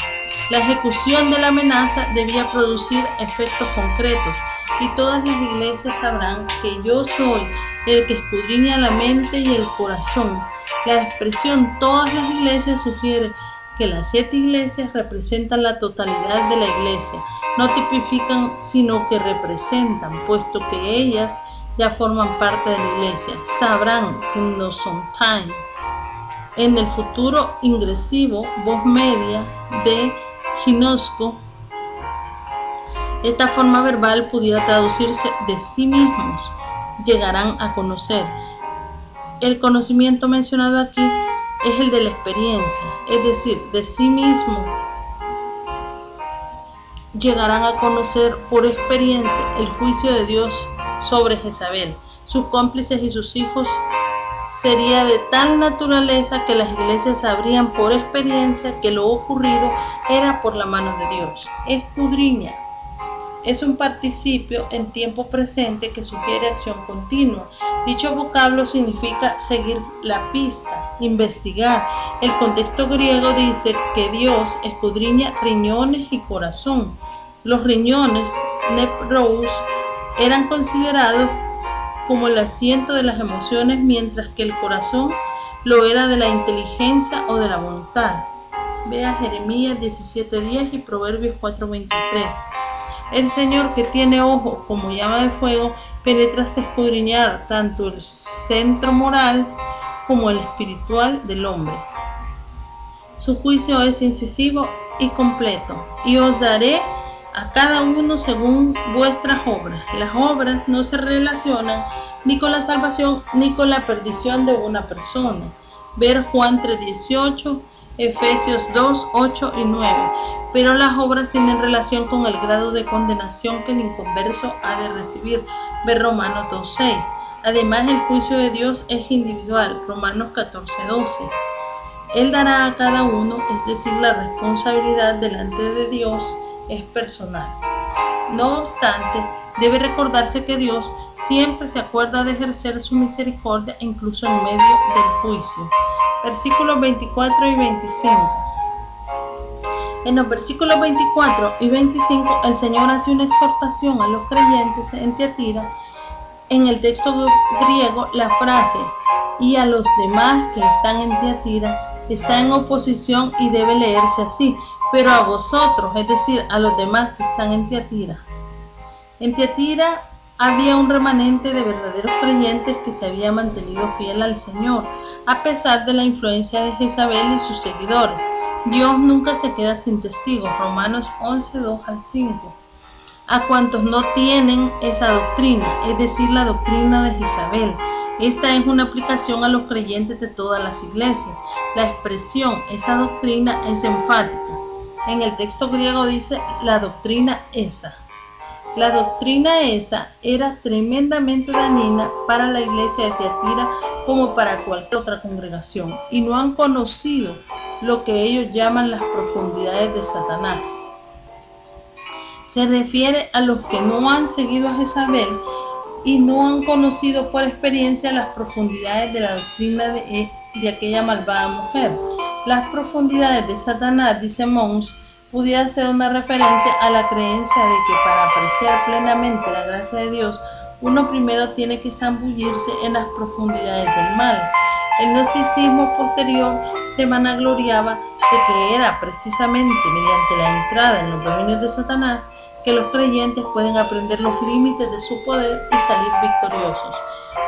La ejecución de la amenaza debía producir efectos concretos, y todas las iglesias sabrán que yo soy el que escudriña la mente y el corazón. La expresión todas las iglesias sugiere que las 7 iglesias representan la totalidad de la iglesia, no tipifican sino que representan, puesto que ellas ya forman parte de la iglesia. Sabrán in the sometime. En el futuro ingresivo, voz media de ginosco, esta forma verbal pudiera traducirse de sí mismos, llegarán a conocer. El conocimiento mencionado aquí es el de la experiencia, es decir, de sí mismo llegarán a conocer por experiencia el juicio de Dios sobre Jezabel. Sus cómplices y sus hijos sería de tal naturaleza que las iglesias sabrían por experiencia que lo ocurrido era por la mano de Dios. Escudriña. Es un participio en tiempo presente que sugiere acción continua. Dicho vocablo significa seguir la pista, investigar. El contexto griego dice que Dios escudriña riñones y corazón. Los riñones, nephrous, eran considerados como el asiento de las emociones, mientras que el corazón lo era de la inteligencia o de la voluntad. Vea Jeremías 17:10 y Proverbios 4:23. El Señor, que tiene ojos como llama de fuego, penetra hasta escudriñar tanto el centro moral como el espiritual del hombre. Su juicio es incisivo y completo. Y os daré a cada uno según vuestras obras. Las obras no se relacionan ni con la salvación ni con la perdición de una persona. Ver Juan 3:18, Efesios 2:8 y 9. Pero las obras tienen relación con el grado de condenación que el inconverso ha de recibir. Ver Romanos 2:6. Además, el juicio de Dios es individual. Romanos 14:12. Él dará a cada uno, es decir, la responsabilidad delante de Dios es personal. No obstante, debe recordarse que Dios siempre se acuerda de ejercer su misericordia incluso en medio del juicio. Versículos 24 y 25. En los versículos 24 y 25, el Señor hace una exhortación a los creyentes en Tiatira. En el texto griego, la frase "y a los demás que están en Tiatira" está en oposición y debe leerse así: pero a vosotros, es decir, a los demás que están en Tiatira. En Tiatira había un remanente de verdaderos creyentes que se había mantenido fiel al Señor, a pesar de la influencia de Jezabel y sus seguidores. Dios nunca se queda sin testigos. Romanos 11:2-5. A cuantos no tienen esa doctrina, es decir, la doctrina de Jezabel. Esta es una aplicación a los creyentes de todas las iglesias. La expresión "esa doctrina" es enfática. En el texto griego dice "la doctrina esa". La doctrina esa era tremendamente dañina para la iglesia de Tiatira como para cualquier otra congregación, y no han conocido lo que ellos llaman las profundidades de Satanás. Se refiere a los que no han seguido a Jezabel y no han conocido por experiencia las profundidades de la doctrina de aquella malvada mujer. Las profundidades de Satanás, dice Mons, pudiera ser una referencia a la creencia de que para apreciar plenamente la gracia de Dios, uno primero tiene que zambullirse en las profundidades del mal. El gnosticismo posterior se vanagloriaba de que era precisamente mediante la entrada en los dominios de Satanás que los creyentes pueden aprender los límites de su poder y salir victoriosos.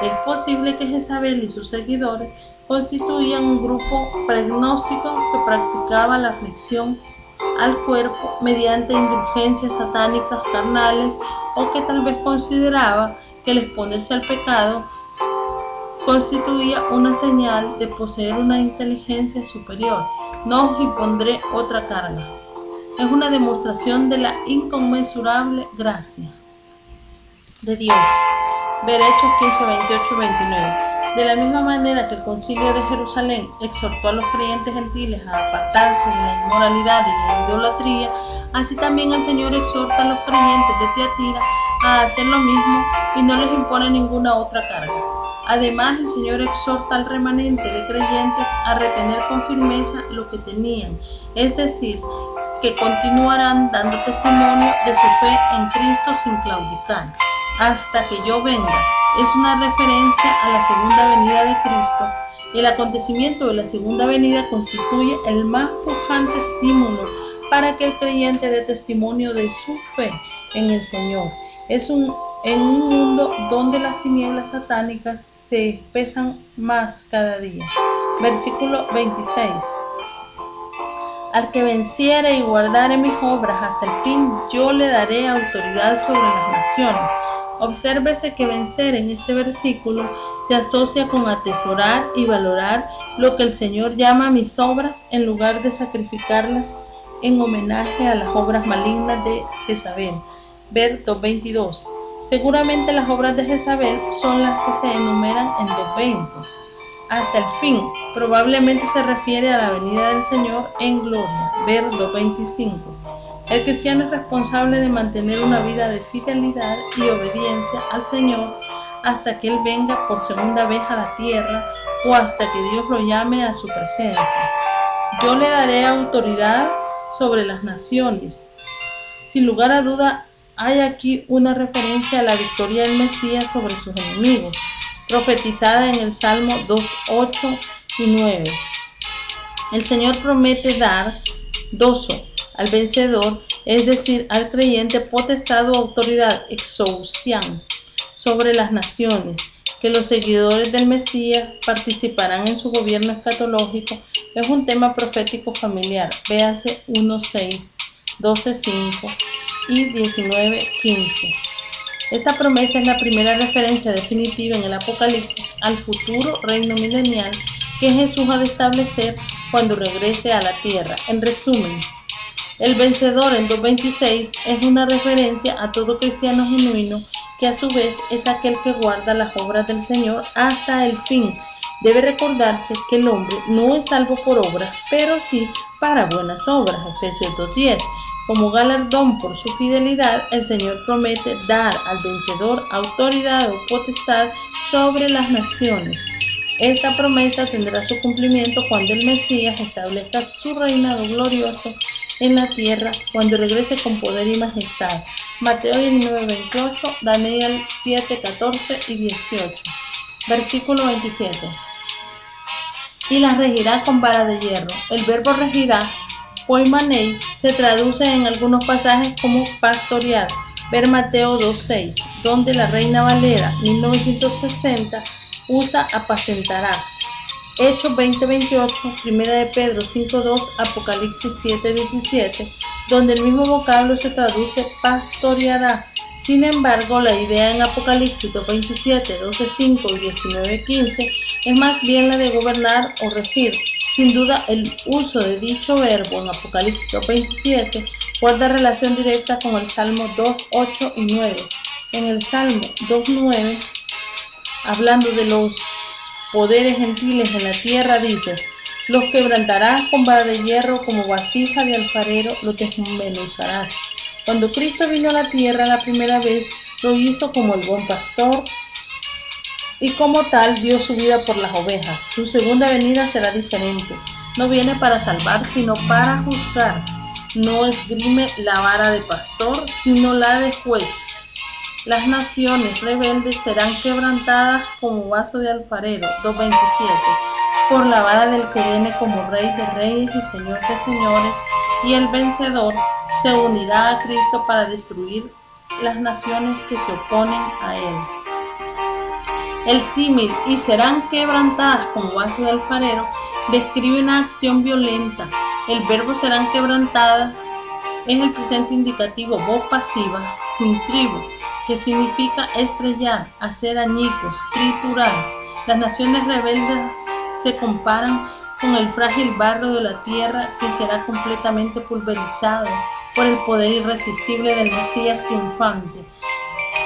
Es posible que Jezabel y sus seguidores constituían un grupo pregnóstico que practicaba la aflicción al cuerpo mediante indulgencias satánicas carnales, o que tal vez consideraba que el exponerse al pecado constituía una señal de poseer una inteligencia superior. No os impondré otra carga. Es una demostración de la inconmensurable gracia de Dios. Ver Hechos 15, 28 y 29. De la misma manera que el Concilio de Jerusalén exhortó a los creyentes gentiles a apartarse de la inmoralidad y la idolatría, así también el Señor exhorta a los creyentes de Tiatira a hacer lo mismo y no les impone ninguna otra carga. Además, el Señor exhorta al remanente de creyentes a retener con firmeza lo que tenían, es decir, que continuarán dando testimonio de su fe en Cristo sin claudicar, hasta que yo venga. Es una referencia a la segunda venida de Cristo. El acontecimiento de la segunda venida constituye el más pujante estímulo para que el creyente dé testimonio de su fe en el Señor. En un mundo donde las tinieblas satánicas se espesan más cada día. Versículo 26. Al que venciere y guardare mis obras hasta el fin, yo le daré autoridad sobre las naciones. Obsérvese que vencer en este versículo se asocia con atesorar y valorar lo que el Señor llama mis obras, en lugar de sacrificarlas en homenaje a las obras malignas de Jezabel. Ver 2:22. Seguramente las obras de Jezabel son las que se enumeran en 2:20. Hasta el fin, probablemente se refiere a la venida del Señor en gloria. Ver 2:25. El cristiano es responsable de mantener una vida de fidelidad y obediencia al Señor hasta que Él venga por segunda vez a la tierra o hasta que Dios lo llame a su presencia. Yo le daré autoridad sobre las naciones. Sin lugar a duda, hay aquí una referencia a la victoria del Mesías sobre sus enemigos, profetizada en el Salmo 2, 8 y 9. El Señor promete dar doso al vencedor, es decir, al creyente, potestad o autoridad, exousian, sobre las naciones, que los seguidores del Mesías participarán en su gobierno escatológico. Es un tema profético familiar, véase 1:6, 12:5 y 19:15. Esta promesa es la primera referencia definitiva en el Apocalipsis al futuro reino milenial que Jesús ha de establecer cuando regrese a la tierra. En resumen, el vencedor en 2:26 es una referencia a todo cristiano genuino que a su vez es aquel que guarda las obras del Señor hasta el fin. Debe recordarse que el hombre no es salvo por obras, pero sí para buenas obras. Efesios 2:10. Como galardón por su fidelidad, el Señor promete dar al vencedor autoridad o potestad sobre las naciones. Esa promesa tendrá su cumplimiento cuando el Mesías establezca su reinado glorioso en la tierra, cuando regrese con poder y majestad. Mateo 19:28, Daniel 7:14 y 18. Versículo 27. Y las regirá con vara de hierro. El verbo regirá, poimanei, se traduce en algunos pasajes como pastorear. Ver Mateo 2:6, donde la Reina Valera 1960 usa apacentará. Hechos 20:28, Primera de Pedro 5:2, Apocalipsis 7:17, donde el mismo vocablo se traduce pastoreará. Sin embargo, la idea en Apocalipsis 2:27, 12:5 y 19:15 es más bien la de gobernar o regir. Sin duda, el uso de dicho verbo en Apocalipsis 2:27 guarda relación directa con el Salmo 2:8 y 9. En el Salmo 2:9, hablando de los poderes gentiles en la tierra, dice: los quebrantarás con vara de hierro, como vasija de alfarero los desmenuzarás. Cuando Cristo vino a la tierra la primera vez, lo hizo como el buen pastor y como tal dio su vida por las ovejas. Su segunda venida será diferente. No viene para salvar, sino para juzgar. No esgrime la vara de pastor, sino la de juez. Las naciones rebeldes serán quebrantadas como vaso de alfarero, 2:27, por la vara del que viene como Rey de reyes y Señor de señores, y el vencedor se unirá a Cristo para destruir las naciones que se oponen a él. El símil "y serán quebrantadas como vaso de alfarero" describe una acción violenta. El verbo "serán quebrantadas" es el presente indicativo, voz pasiva, sin tribu, que significa estrellar, hacer añicos, triturar. Las naciones rebeldes se comparan con el frágil barro de la tierra que será completamente pulverizado por el poder irresistible del Mesías triunfante.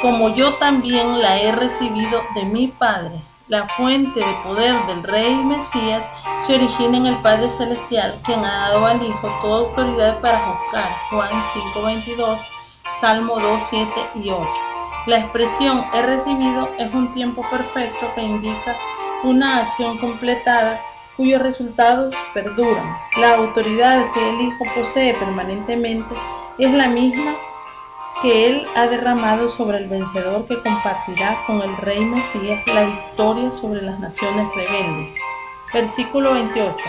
Como yo también la he recibido de mi Padre. La fuente de poder del Rey Mesías se origina en el Padre Celestial, quien ha dado al Hijo toda autoridad para juzgar. Juan 5:22, Salmo 2, 7 y 8. La expresión "he recibido" es un tiempo perfecto que indica una acción completada cuyos resultados perduran. La autoridad que el Hijo posee permanentemente es la misma que Él ha derramado sobre el vencedor, que compartirá con el Rey Mesías la victoria sobre las naciones rebeldes. Versículo 28.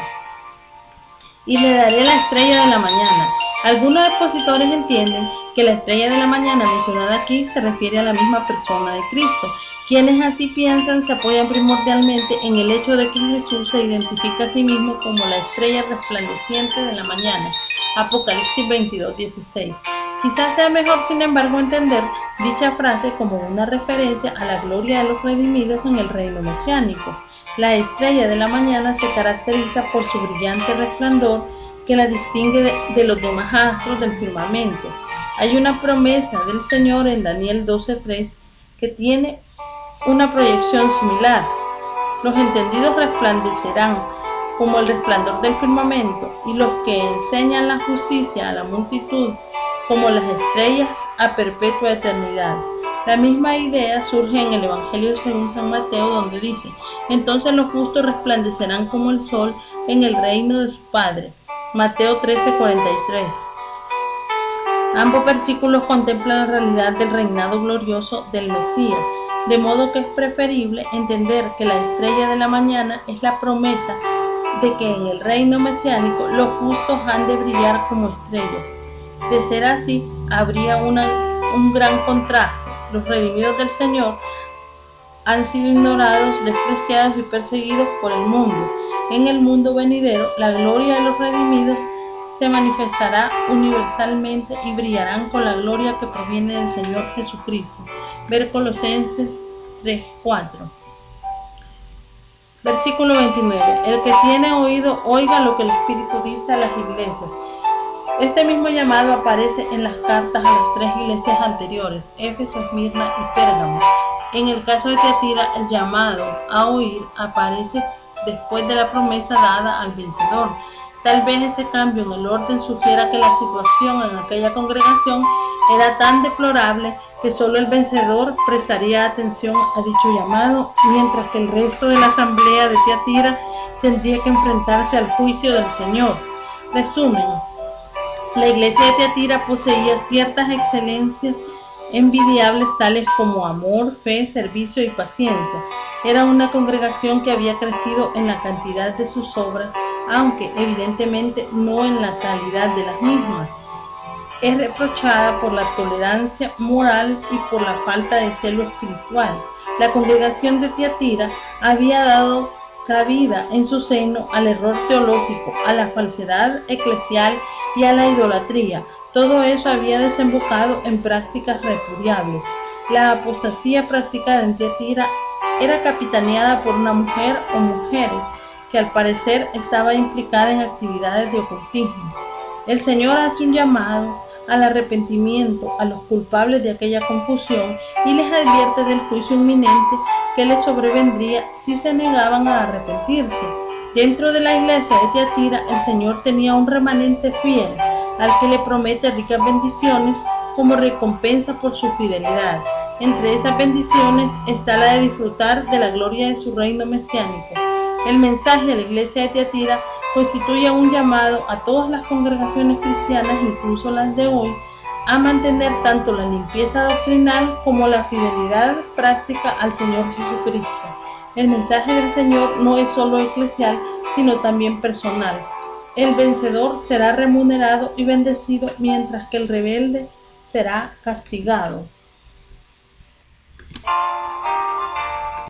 Y le daré la estrella de la mañana. Algunos expositores entienden que la estrella de la mañana mencionada aquí se refiere a la misma persona de Cristo. Quienes así piensan se apoyan primordialmente en el hecho de que Jesús se identifica a sí mismo como la estrella resplandeciente de la mañana. Apocalipsis 22:16. Quizás sea mejor, sin embargo, entender dicha frase como una referencia a la gloria de los redimidos en el reino mesiánico. La estrella de la mañana se caracteriza por su brillante resplandor que la distingue de los demás astros del firmamento. Hay una promesa del Señor en Daniel 12:3 que tiene una proyección similar. Los entendidos resplandecerán como el resplandor del firmamento, y los que enseñan la justicia a la multitud como las estrellas a perpetua eternidad. La misma idea surge en el Evangelio según San Mateo, donde dice: entonces los justos resplandecerán como el sol en el reino de su Padre. Mateo 13:43. Ambos versículos contemplan la realidad del reinado glorioso del Mesías, de modo que es preferible entender que la estrella de la mañana es la promesa de que en el reino mesiánico los justos han de brillar como estrellas. De ser así, habría un gran contraste. Los redimidos del Señor han sido ignorados, despreciados y perseguidos por el mundo. En el mundo venidero, la gloria de los redimidos se manifestará universalmente y brillarán con la gloria que proviene del Señor Jesucristo. Ver Colosenses 3:4. Versículo 29. El que tiene oído, oiga lo que el Espíritu dice a las iglesias. Este mismo llamado aparece en las cartas a las tres iglesias anteriores, Éfeso, Esmirna y Pérgamo. En el caso de Tiatira, el llamado a oír aparece después de la promesa dada al vencedor. Tal vez ese cambio en el orden sugiera que la situación en aquella congregación era tan deplorable que solo el vencedor prestaría atención a dicho llamado, mientras que el resto de la asamblea de Tiatira tendría que enfrentarse al juicio del Señor. Resumen: la iglesia de Tiatira poseía ciertas excelencias envidiables tales como amor, fe, servicio y paciencia. Era una congregación que había crecido en la cantidad de sus obras, aunque evidentemente no en la calidad de las mismas. Es reprochada por la tolerancia moral y por la falta de celo espiritual. La congregación de Tiatira había dado cabida en su seno al error teológico, a la falsedad eclesial y a la idolatría. Todo eso había desembocado en prácticas repudiables. La apostasía practicada en Tiatira era capitaneada por una mujer o mujeres que al parecer estaba implicada en actividades de ocultismo. El Señor hace un llamado al arrepentimiento a los culpables de aquella confusión y les advierte del juicio inminente que les sobrevendría si se negaban a arrepentirse. Dentro de la iglesia de Tiatira, el Señor tenía un remanente fiel al que le promete ricas bendiciones como recompensa por su fidelidad. Entre esas bendiciones está la de disfrutar de la gloria de su reino mesiánico. El mensaje de la iglesia de Tiatira constituye un llamado a todas las congregaciones cristianas, incluso las de hoy, a mantener tanto la limpieza doctrinal como la fidelidad práctica al Señor Jesucristo. El mensaje del Señor no es solo eclesial, sino también personal. El vencedor será remunerado y bendecido, mientras que el rebelde será castigado.